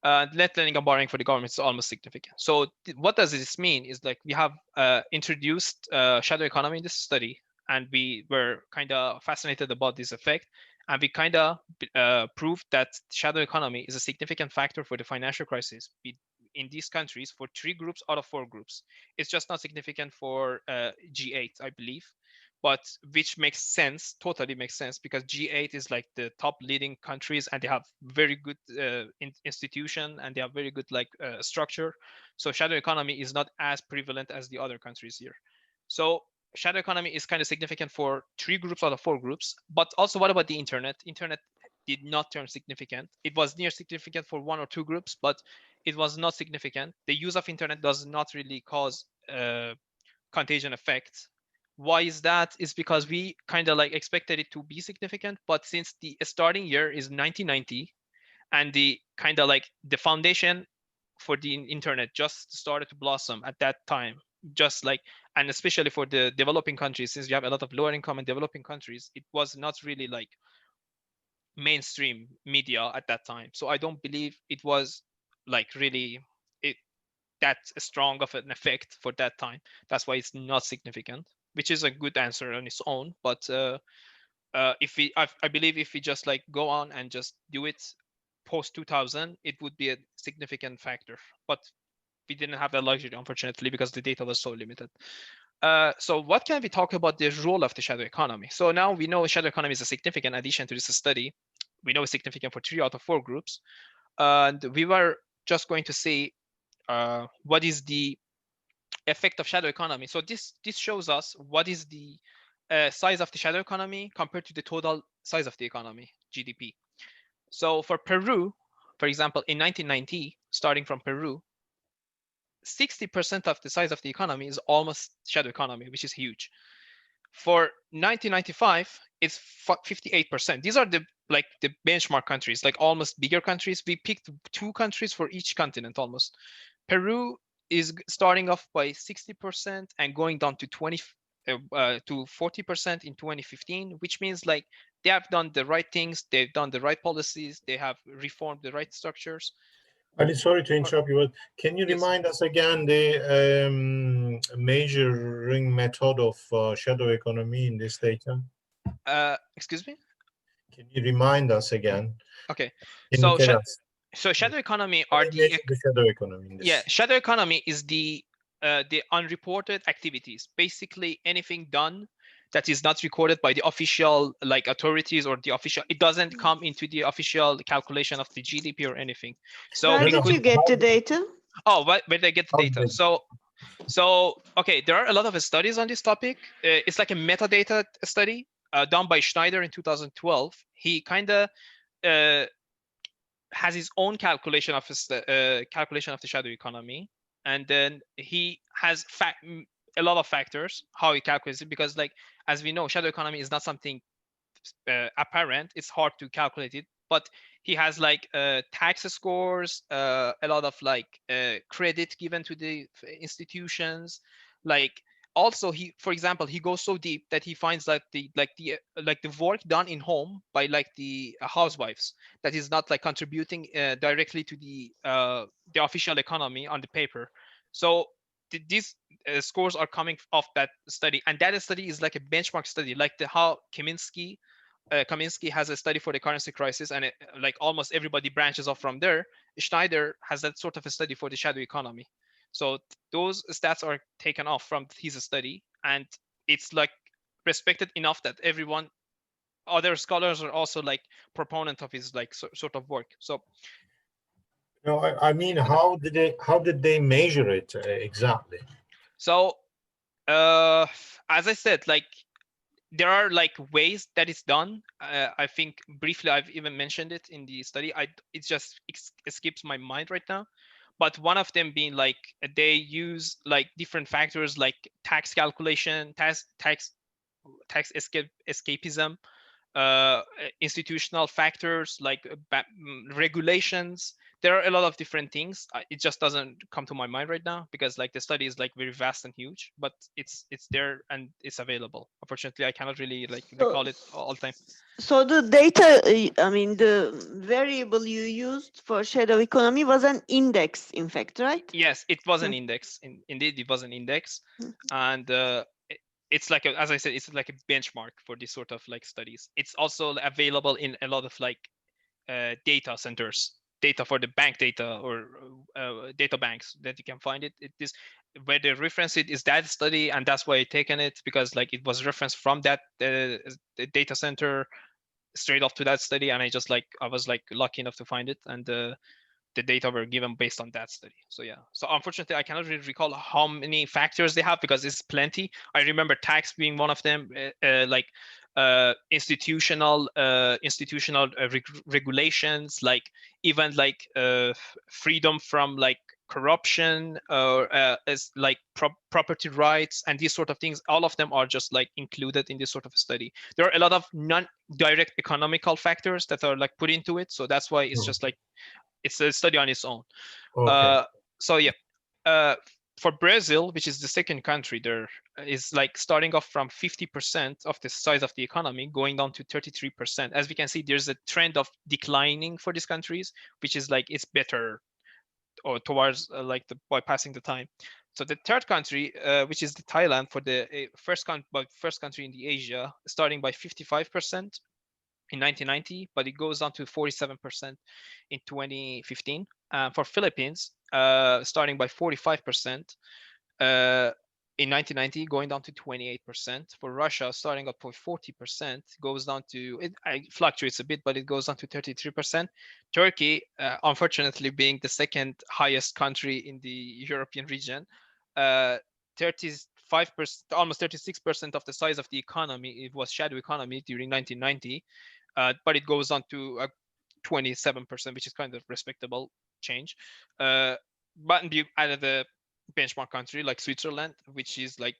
Net lending and borrowing for the government is almost significant. So what does this mean is like we have introduced shadow economy in this study, and we were kind of fascinated about this effect. And we kind of proved that shadow economy is a significant factor for the financial crisis in these countries for three groups out of four groups. It's just not significant for G8, I believe, but which makes sense, totally makes sense, because G8 is like the top leading countries, and they have very good institution, and they have very good structure. So shadow economy is not as prevalent as the other countries here. So shadow economy is kind of significant for three groups out of four groups. But also, what about the internet? Internet did not turn significant. It was near significant for one or two groups, but it was not significant. The use of internet does not really cause contagion effect. Why is that? Is because we kind of expected it to be significant, but since the starting year is 1990, and the kind of the foundation for the internet just started to blossom at that time, and especially for the developing countries, since you have a lot of lower income and developing countries, it was not really mainstream media at that time. So I don't believe it was really that strong of an effect for that time. That's why it's not significant, which is a good answer on its own. But I believe if we just go on and just do it post 2000, it would be a significant factor. But we didn't have that luxury, unfortunately, because the data was so limited. So what can we talk about the role of the shadow economy? So now we know shadow economy is a significant addition to this study. We know it's significant for 3 out of 4 groups. And we were just going to see what is the effect of shadow economy. So this shows us what is the size of the shadow economy compared to the total size of the economy, GDP. So for Peru, for example, in 1990, starting from Peru, 60% of the size of the economy is almost shadow economy, which is huge. For 1995, it's 58%. These are the benchmark countries, almost bigger countries. We picked 2 countries for each continent almost. Peru is starting off by 60% and going down to 40% in 2015, which means they have done the right things, they've done the right policies, they have reformed the right structures. Ali, sorry to interrupt you, but can you remind us again the measuring method of shadow economy in this data? Excuse me? Can you remind us again? Okay. So shadow economy are the shadow economy. In this. Yeah, shadow economy is the unreported activities. Basically, anything done that is not recorded by the official authorities or the official, it doesn't come into the official calculation of the GDP or anything. So where did you get the data? Oh, where did I get the data? So okay, there are a lot of studies on this topic. It's like a metadata study done by Schneider in 2012. He kind of has his own calculation of the shadow economy, and then he has a lot of factors how he calculates it, because as we know, shadow economy is not something apparent. It's hard to calculate it, but he has tax scores, a lot of credit given to the institutions, also he, for example, he goes so deep that he finds that the work done in home by like the housewives that is not like contributing directly to the official economy on the paper. So these scores are coming off that study, and that study is like a benchmark study, like how Kaminsky has a study for the currency crisis, and like almost everybody branches off from there. Schneider has that sort of a study for the shadow economy. So those stats are taken off from his study, and it's like respected enough that other scholars are also like proponent of his like sort of work. So no, I mean, how did they measure it exactly? So as I said, like there are like ways that it's done. I think briefly I've even mentioned it in the study. It just escapes my mind right now. But one of them being like they use like different factors like tax calculation, tax escapism, institutional factors like regulations. There are a lot of different things. It just doesn't come to my mind right now because like the study is like very vast and huge, but it's there and it's available. Unfortunately, I cannot really like recall it all the time. So the data, I mean, the variable you used for shadow economy was an index, in fact, right? Yes, it was an index. Indeed, it was an index, and it's like as I said, it's like a benchmark for this sort of like studies. It's also available in a lot of like data centers, data for the bank data or data banks that you can find it. It is where they reference it is that study, and that's why I taken it because like it was referenced from that data center straight off to that study, and I was like lucky enough to find it, and the data were given based on that study. So yeah, so unfortunately I cannot really recall how many factors they have because it's plenty. I remember tax being one of them, institutional regulations, like even like freedom from like corruption or as like property rights and these sort of things. All of them are just like included in this sort of study. There are a lot of non-direct economical factors that are like put into it, so that's why it's just like it's a study on its own. Okay. So yeah, for Brazil, which is the second country, there is like starting off from 50% of the size of the economy going down to 33%. As we can see, there's a trend of declining for these countries, which is like it's better or towards like by passing the time. So the third country, which is the Thailand, for the first country in the Asia, starting by 55% in 1990, but it goes down to 47% in 2015. For Philippines, starting by 45% in 1990, going down to 28%. For Russia, starting up for 40%, goes down to, it fluctuates a bit, but it goes down to 33%. Turkey, unfortunately, being the second highest country in the European region, 35%, almost 36% of the size of the economy, it was shadow economy during 1990. But it goes on to 27%, which is kind of respectable change. But you added the benchmark country like Switzerland, which is like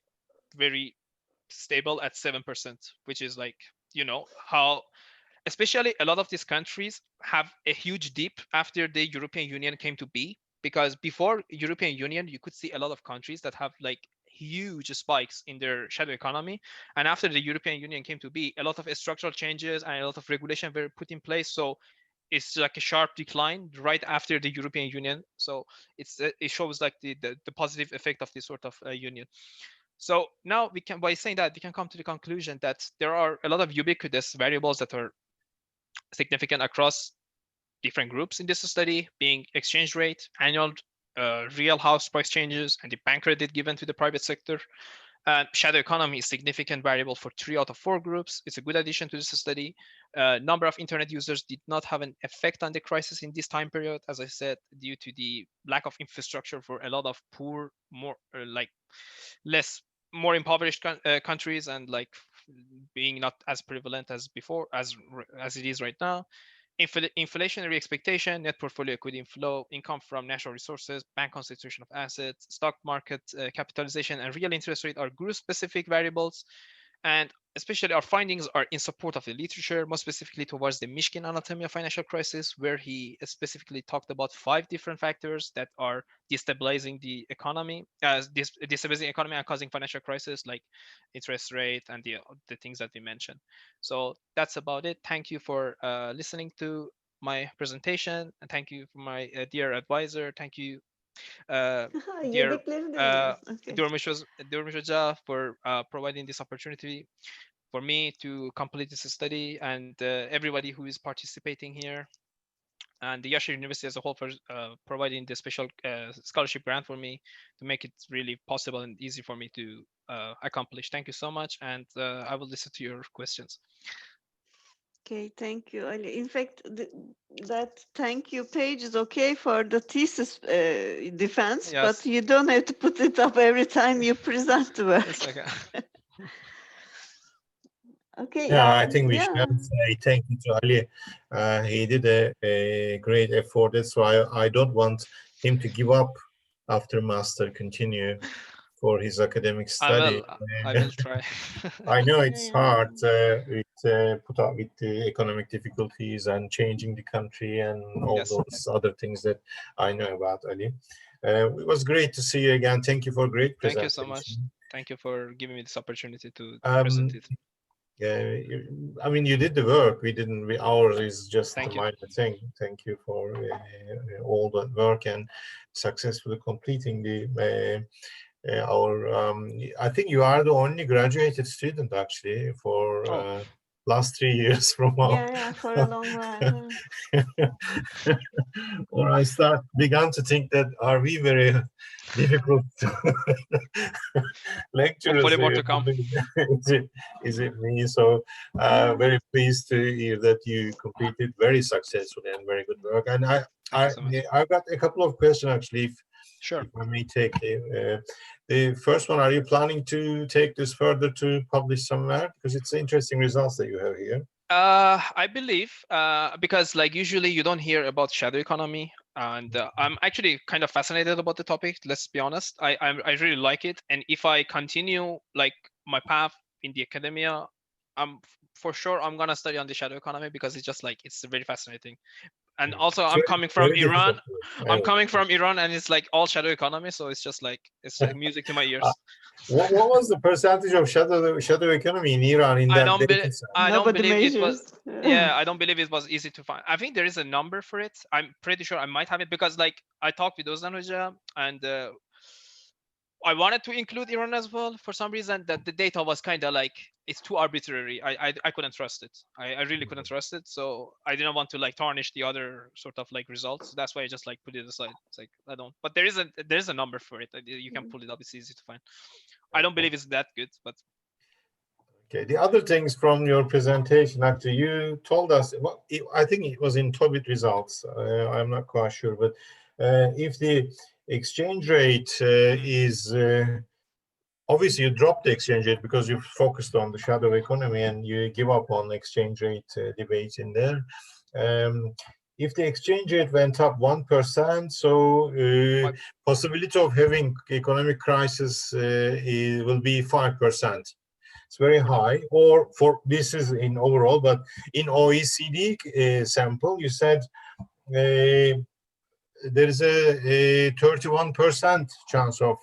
very stable at 7%, which is like, you know, how especially a lot of these countries have a huge dip after the European Union came to be, because before European Union, you could see a lot of countries that have like huge spikes in their shadow economy. And after the European Union came to be, a lot of structural changes and a lot of regulation were put in place. So it's like a sharp decline right after the European Union. So it shows like the positive effect of this sort of union. So now we can, by saying that, we can come to the conclusion that there are a lot of ubiquitous variables that are significant across different groups in this study, being exchange rate, annual real house price changes, and the bank credit given to the private sector. Shadow economy is a significant variable for 3 out of 4 groups. It's a good addition to this study. Number of internet users did not have an effect on the crisis in this time period, as I said, due to the lack of infrastructure for a lot of poor, more more impoverished countries, and like being not as prevalent as before, as it is right now. Inflationary expectation, net portfolio equity inflow, income from natural resources, bank concentration of assets, stock market capitalization, and real interest rate are group-specific variables. And especially our findings are in support of the literature, more specifically towards the Mishkin anatomy of financial crisis, where he specifically talked about 5 different factors that are destabilizing the economy, destabilizing economy and causing financial crisis, like interest rate and the things that we mentioned. So that's about it. Thank you for listening to my presentation, and thank you for my dear advisor. Thank you, dear Yedekleri de veriyoruz. Okay. Durmuş Hoca, for providing this opportunity for me to complete this study, and everybody who is participating here, and the Yaşar University as a whole for providing the special scholarship grant for me to make it really possible and easy for me to accomplish. Thank you so much, and I will listen to your questions. Okay, thank you, Ali. In fact, that thank you page is okay for the thesis defense, Yes. but you don't have to put it up every time you present the work. It's okay. Okay. Yeah, I think we should say thank you to Ali. He did a great effort. That's why I don't want him to give up after master, continue for his academic study. I will try. I know it's hard put up with the economic difficulties and changing the country and all those other things that I know about, Ali. It was great to see you again. Thank you for a great presentation. Thank you so much. Thank you for giving me this opportunity to present it. I mean, you did the work. We didn't. Ours is just a minor thing. Thank you for all that work and successfully completing the I think you are the only graduated student actually for last 3 years from our. Yeah, for a long while. Or I began to think that are we very difficult lecturers? Hopefully more to come. Is it me? So very pleased to hear that you completed very successfully and very good work. And I've got a couple of questions actually. Sure. If I may take the first one, are you planning to take this further to publish somewhere? Because it's interesting results that you have here. I believe because like usually you don't hear about shadow economy, and I'm actually kind of fascinated about the topic. Let's be honest, I really like it, and if I continue like my path in the academia, for sure I'm gonna study on the shadow economy because it's just like it's very fascinating. And also I'm coming from Iran. I'm coming from Iran, and it's like all shadow economy, so it's just like it's like music to my ears. What was the percentage of shadow economy in Iran in that data set? I don't believe it was. Yeah, I don't believe it was easy to find. I think there is a number for it. I'm pretty sure I might have it because like I talked with Ozan Hoca, and I wanted to include Iran as well for some reason. That the data was kind of like it's too arbitrary. I couldn't trust it. I really couldn't trust it. So I didn't want to like tarnish the other sort of like results. That's why I just like put it aside. It's like I don't. But there is a number for it. You can pull it up. It's easy to find. I don't believe it's that good, but. Okay. The other things from your presentation, actually, you told us. Well, I think it was in TOBIT results. I'm not quite sure, but if the exchange rate is obviously you drop the exchange rate because you focused on the shadow economy and you give up on exchange rate debate in there. If the exchange rate went up 1%, so possibility of having economic crisis will be 5%. It's very high. Or for this is in overall, but in OECD sample, you said there is a 31% chance of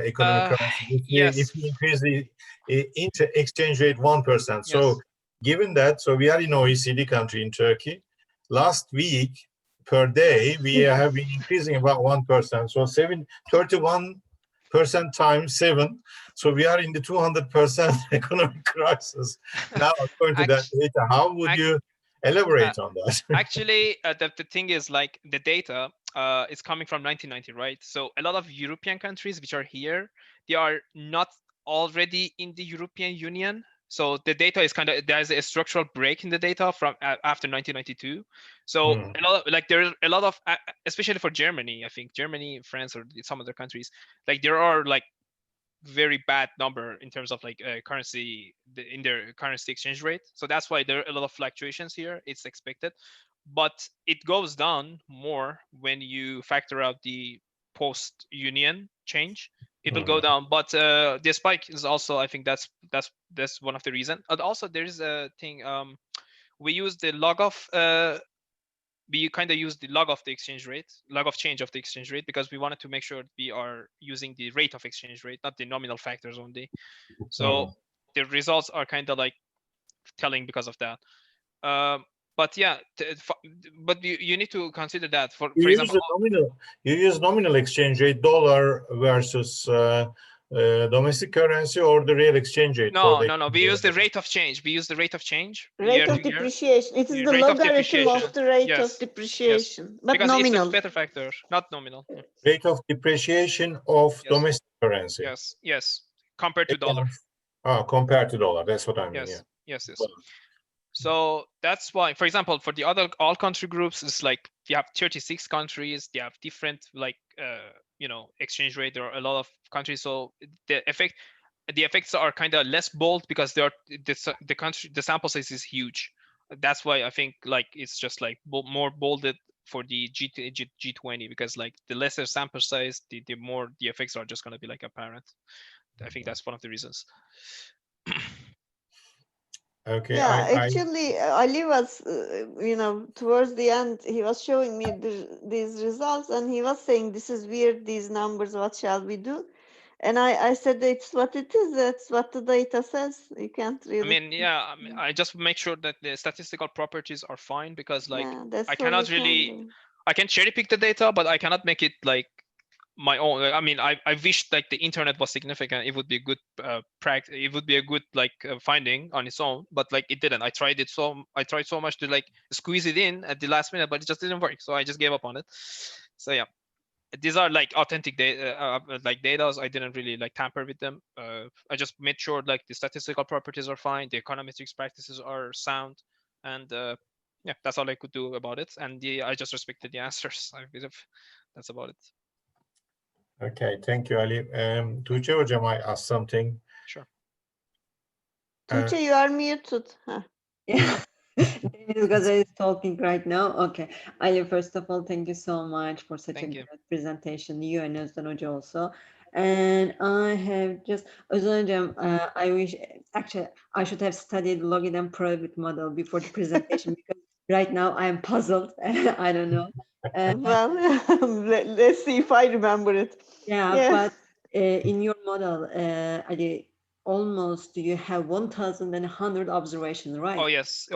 economic crisis if we increase the exchange rate 1%. So given that, so we are in OECD country in Turkey. Last week per day we have been increasing about 1%. So 31% times 7. So we are in the 200% economic crisis. Now, according to that data, how would you elaborate on that? Actually, the thing is like the data is coming from 1990, right? So a lot of European countries which are here, they are not already in the European Union. So the data is kind of, there's a structural break in the data from after 1992. So a lot of, like there's a lot of, especially for Germany, I think Germany, France, or some other countries, like there are like very bad number in terms of like currency in their currency exchange rate. So that's why there are a lot of fluctuations here. It's expected, but it goes down more when you factor out the post-union change. it will go down. But the spike is also, I think that's one of the reasons. And also there is a thing, we use the log of we kind of use the log of the exchange rate, log of change of the exchange rate, because we wanted to make sure we are using the rate of exchange rate, not the nominal factors only. So the results are kind of like telling because of that. But yeah, but you need to consider that for example, you use nominal exchange rate, dollar versus domestic currency, or the real exchange rate? No. We use the rate of change. We use the rate of change. Rate of depreciation. It is the logarithm of the rate of depreciation, but because nominal. it's a better factor, not nominal. Rate of depreciation of domestic currency. Yes. Compared to dollar. Compared to dollar. That's what I mean. Yes. So that's why, for example, for the other all country groups, it's like you have 36 countries. They have different like exchange rate. There are a lot of countries, so the effects are kind of less bold because they are the sample size is huge. That's why I think like it's just like more bolded for the G20, because like the lesser sample size, the more the effects are just going to be like apparent. I think that's one of the reasons. Okay. Yeah, actually, Ali was, towards the end, he was showing me these results, and he was saying, "This is weird. These numbers. What shall we do?" And I said, "It's what it is. That's what the data says. You can't really." I just make sure that the statistical properties are fine, because like I can cherry pick the data, but I cannot make it like my own. I mean, I wish like the internet was significant. It would be a good practice. It would be a good like finding on its own, but like it didn't. I tried so much to like squeeze it in at the last minute, but it just didn't work. So I just gave up on it. So yeah, these are like authentic data, like data. I didn't really like tamper with them. I just made sure like the statistical properties are fine, the econometrics practices are sound, and yeah, that's all I could do about it. And I just respected the answers. That's about it. Okay, thank you, Ali. Tuğçe Hocam, I ask something. Sure. Tuğçe, you are muted. Yeah, because I is talking right now. Okay, Ali, first of all, thank you so much for such a great presentation. You and Özden Hoca also. And I have just, Özden Hocam, I wish, actually, I should have studied logarithm probability model before the presentation, because right now I am puzzled. I don't know. Well, let's see if I remember it. Yeah. But in your model, Ali, almost you have 1,100 observations, right? Oh yes.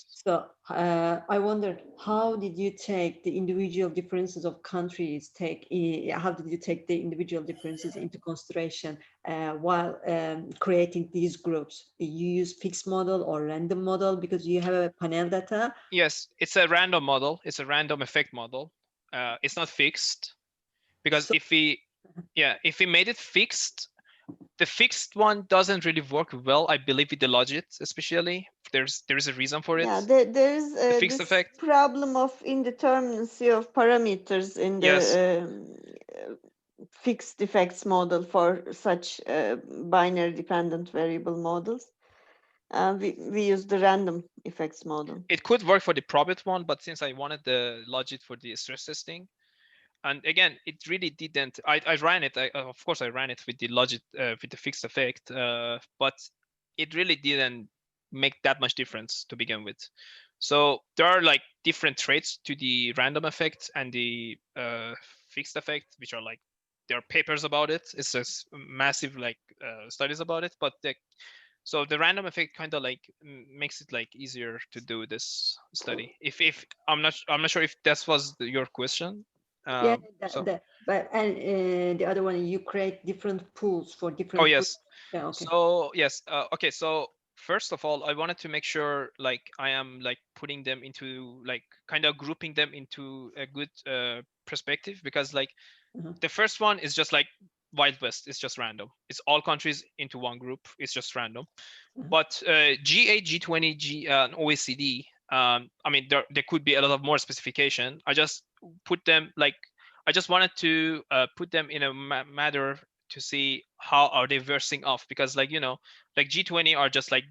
So I wonder, how did you take the individual differences of countries? How did you take the individual differences into consideration while creating these groups? You use fixed model or random model because you have a panel data? Yes, it's a random model. It's a random effect model. It's not fixed, because if we made it fixed, the fixed one doesn't really work well, I believe, with the logit, especially. There is a reason for it. Yeah, there is the fixed this effect problem of indeterminacy of parameters in the fixed effects model for such binary dependent variable models. We use the random effects model. It could work for the probit one, but since I wanted the logit for the stress testing, and again, it really didn't. I ran it. Of course, I ran it with the logit with the fixed effect, but it really didn't make that much difference to begin with. So there are like different traits to the random effect and the fixed effect, which are like, there are papers about it. It's just massive like studies about it, but so the random effect kind of like makes it like easier to do this study. If I'm not sure if that was your question. And the other one, you create different pools for different. Oh yes. Yeah, okay. So yes. Okay. So first of all, I wanted to make sure like I am like putting them into like kind of grouping them into a good perspective, because like the first one is just like Wild West. It's just random. It's all countries into one group. It's just random. But G8, G20, and OECD. I mean, there could be a lot of more specification. I just put them like, I just wanted to put them in a matter to see how are they versing off, because like, like G20 are just like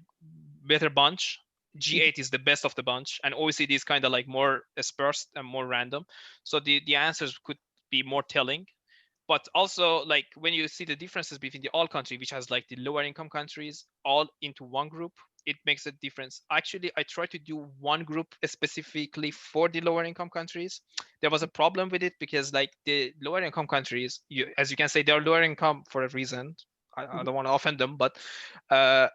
better bunch. G8 is the best of the bunch, and OECD is kind of like more dispersed and more random. So the answers could be more telling. but also like when you see the differences between the all country, which has like the lower income countries all into one group, it makes a difference. Actually, I tried to do one group specifically for the lower income countries. There was a problem with it because like the lower income countries, as you can say, they're lower income for a reason. I don't want to offend them, but the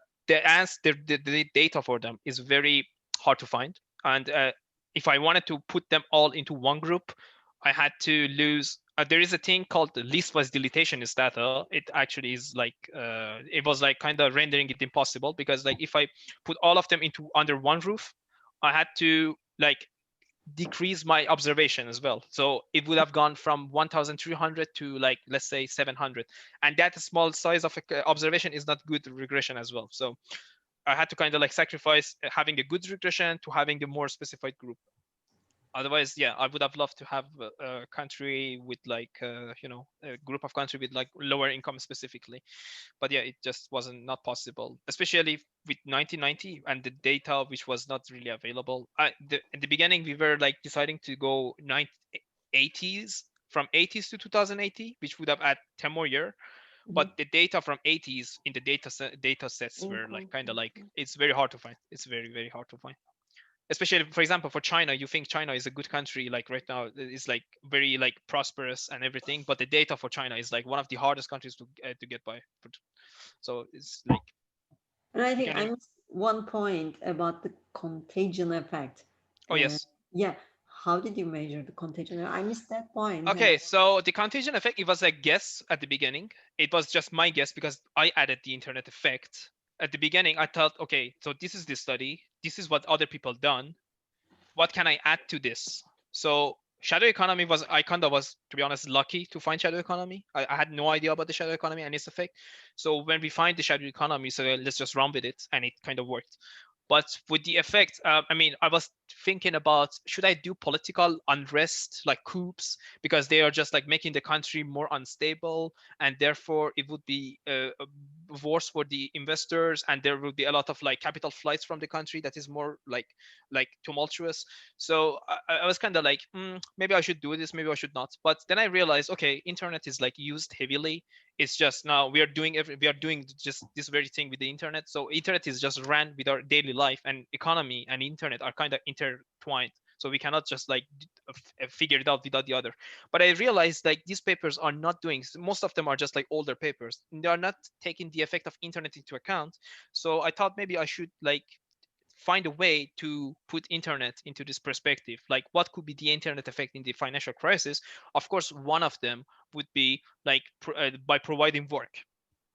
data for them is very hard to find. And if I wanted to put them all into one group, I had to lose. There is a thing called the leastwise deletionist data. It actually is like it was like kind of rendering it impossible, because like if I put all of them into under one roof, I had to like decrease my observation as well. So it would have gone from 1,300 to like, let's say 700. And that small size of observation is not good regression as well. So I had to kind of like sacrifice having a good regression to having a more specified group. Otherwise, yeah, I would have loved to have a country with like, you know, a group of country with like lower income specifically. But yeah, it just wasn't not possible, especially with 1990 and the data which was not really available. In the beginning, we were like deciding to go 80s, from 80s to 2080, which would have added 10 more years. But the data from 80s in the data sets were like kind of like, it's very hard to find. It's very, very hard to find. Especially, for example, for China, you think China is a good country, like right now it's like very like prosperous and everything, but the data for China is like one of the hardest countries to get by. So it's like, and I think I missed one point about the contagion effect. Oh yes. Yeah, how did you measure the contagion? I missed that point. Okay, so the contagion effect, it was a guess at the beginning. It was just my guess because I added the internet effect. At the beginning, I thought, okay, so this is the study. This is what other people done. What can I add to this? So shadow economy was, I kind of was, to be honest, lucky to find shadow economy. I had no idea about the shadow economy and its effect. So when we find the shadow economy, so let's just run with it, and it kind of worked. But with the effect, I mean, I was thinking about, should I do political unrest like coups, because they are just like making the country more unstable, and therefore it would be worse for the investors, and there will be a lot of like capital flights from the country that is more like tumultuous. So I was kind of like, maybe I should do this, maybe I should not. But then I realized, okay, internet is like used heavily. It's just now we are doing just this very thing with the internet. So internet is just ran with our daily life, and economy and internet are kind of intertwined. So we cannot just like figure it out without the other. But I realized like these papers are not doing, most of them are just like older papers. They are not taking the effect of internet into account. So I thought maybe I should like find a way to put internet into this perspective. Like what could be the internet effect in the financial crisis? Of course, one of them would be like by providing work.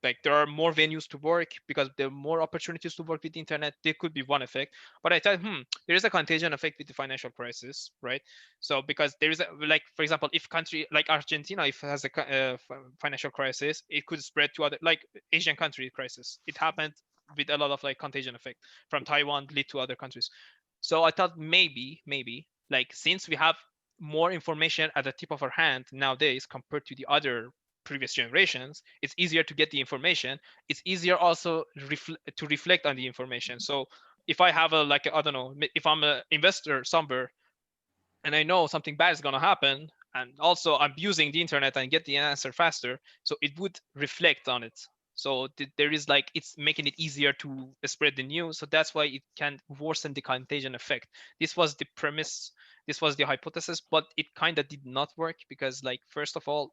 Like there are more venues to work because there are more opportunities to work with the internet. There could be one effect. But I thought, there is a contagion effect with the financial crisis, right? So because there is like, for example, if country like Argentina, if it has a financial crisis, it could spread to other like Asian country crisis. It happened with a lot of like contagion effect from Taiwan lead to other countries. So I thought maybe like since we have more information at the tip of our hand nowadays compared to the other previous generations, it's easier to get the information. It's easier also to reflect on the information. So if I have I don't know, if I'm an investor somewhere and I know something bad is going to happen, and also I'm using the internet and get the answer faster, so it would reflect on it. So there is like, it's making it easier to spread the news. So that's why it can worsen the contagion effect. This was the premise, this was the hypothesis, but it kind of did not work because like, first of all,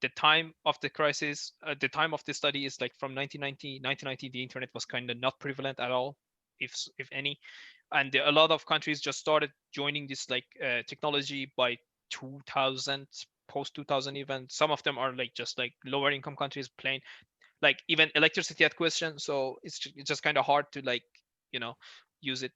the time of the crisis, the time of the study is like from 1990, the internet was kind of not prevalent at all, if any. And a lot of countries just started joining this like technology by 2000, post 2000 even. Some of them are like just like lower income countries playing like even electricity at question. So it's just kind of hard to like, use it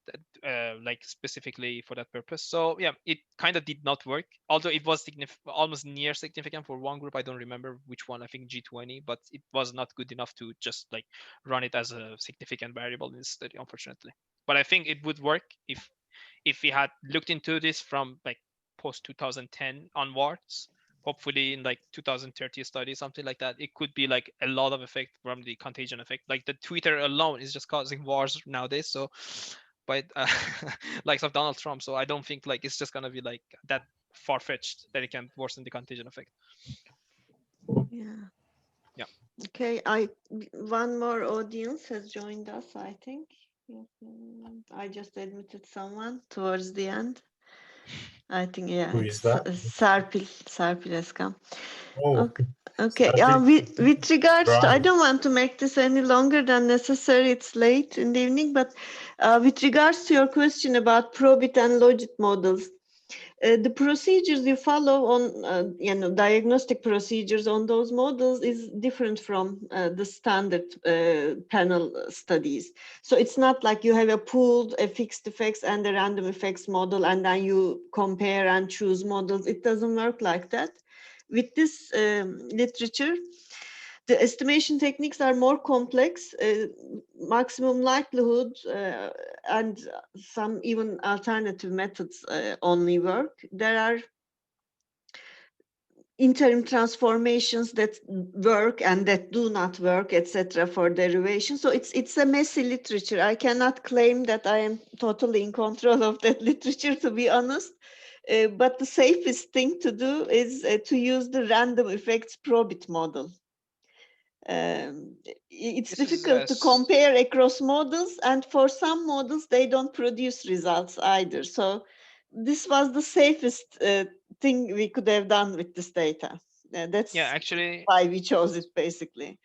like specifically for that purpose. So yeah, it kind of did not work, although it was almost near significant for one group. I don't remember which one, I think G20, but it was not good enough to just like run it as a significant variable in the study, unfortunately. But I think it would work if we had looked into this from like post 2010 onwards, hopefully in like 2030 study, something like that. It could be like a lot of effect from the contagion effect. Like the Twitter alone is just causing wars nowadays. So by likes of Donald Trump. So I don't think like it's just gonna be like that far-fetched that it can worsen the contagion effect. Yeah. Yeah. Okay, one more audience has joined us, I think. I just admitted someone towards the end. I think, yeah, Who is that? Sarpil has come. Oh, Okay. Sarpil. With regards to, I Right. don't want to make this any longer than necessary. It's late in the evening, but with regards to your question about probit and logit models, the procedures you follow on, diagnostic procedures on those models is different from the standard panel studies. So it's not like you have a fixed effects and a random effects model, and then you compare and choose models. It doesn't work like that. With this literature, the estimation techniques are more complex. Maximum likelihood and some even alternative methods only work. There are interim transformations that work and that do not work, etc., for derivation. So it's a messy literature. I cannot claim that I am totally in control of that literature, to be honest. But the safest thing to do is to use the random effects probit model. It's difficult to compare across models, and for some models they don't produce results either. So this was the safest thing we could have done with this data. That's actually why we chose it, basically.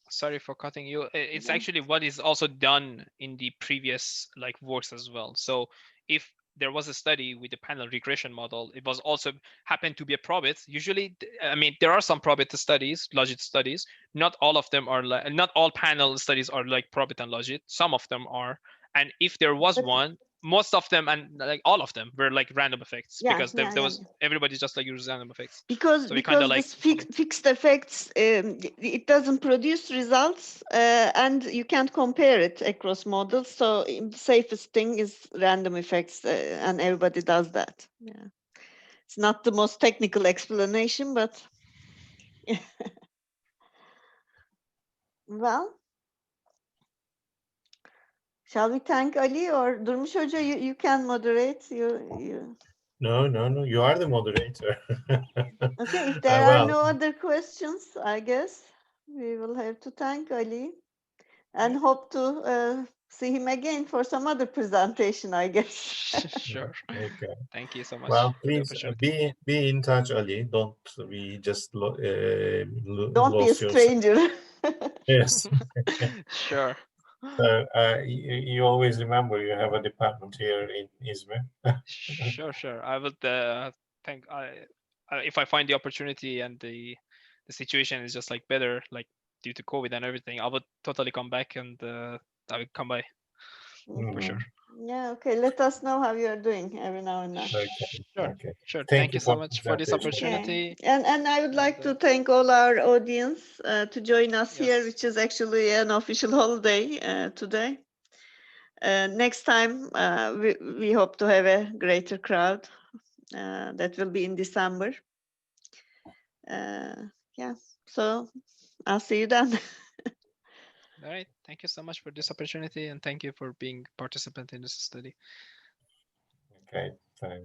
Sorry for cutting you. It's actually what is also done in the previous works as well. So if there was a study with the panel regression model, it was also happened to be a probit. Usually, I mean, there are some probit studies, logit studies. Not all of them are not all panel studies are like probit and logit. Some of them are. And if there was one, most of them and all of them were like random effects, because there was everybody just used random effects. Because so this fixed effects, it doesn't produce results, and you can't compare it across models. So the safest thing is random effects, and everybody does that. Yeah, it's not the most technical explanation, but well. Shall we thank Ali, or Durmuş Hoca, you can moderate? You. No, you are the moderator. Okay, if there are no other questions, I guess we will have to thank Ali and hope to see him again for some other presentation, I guess. Sure. Okay. Thank you so much. Well, please be in touch, Ali. Don't be just don't be a stranger. Yes. Sure. So you always remember you have a department here in Izmir. Sure. I would think if I find the opportunity and the situation is just better, due to COVID and everything, I would totally come back, and I would come by for sure. Yeah, okay. Let us know how you are doing every now and then. Sure. Thank you so much for this opportunity. Okay. And I would like to thank all our audience to join us here, which is actually an official holiday today. Next time, we hope to have a greater crowd. That will be in December. Yeah, so I'll see you then. All right. Thank you so much for this opportunity, and thank you for being a participant in this study. Okay. Thank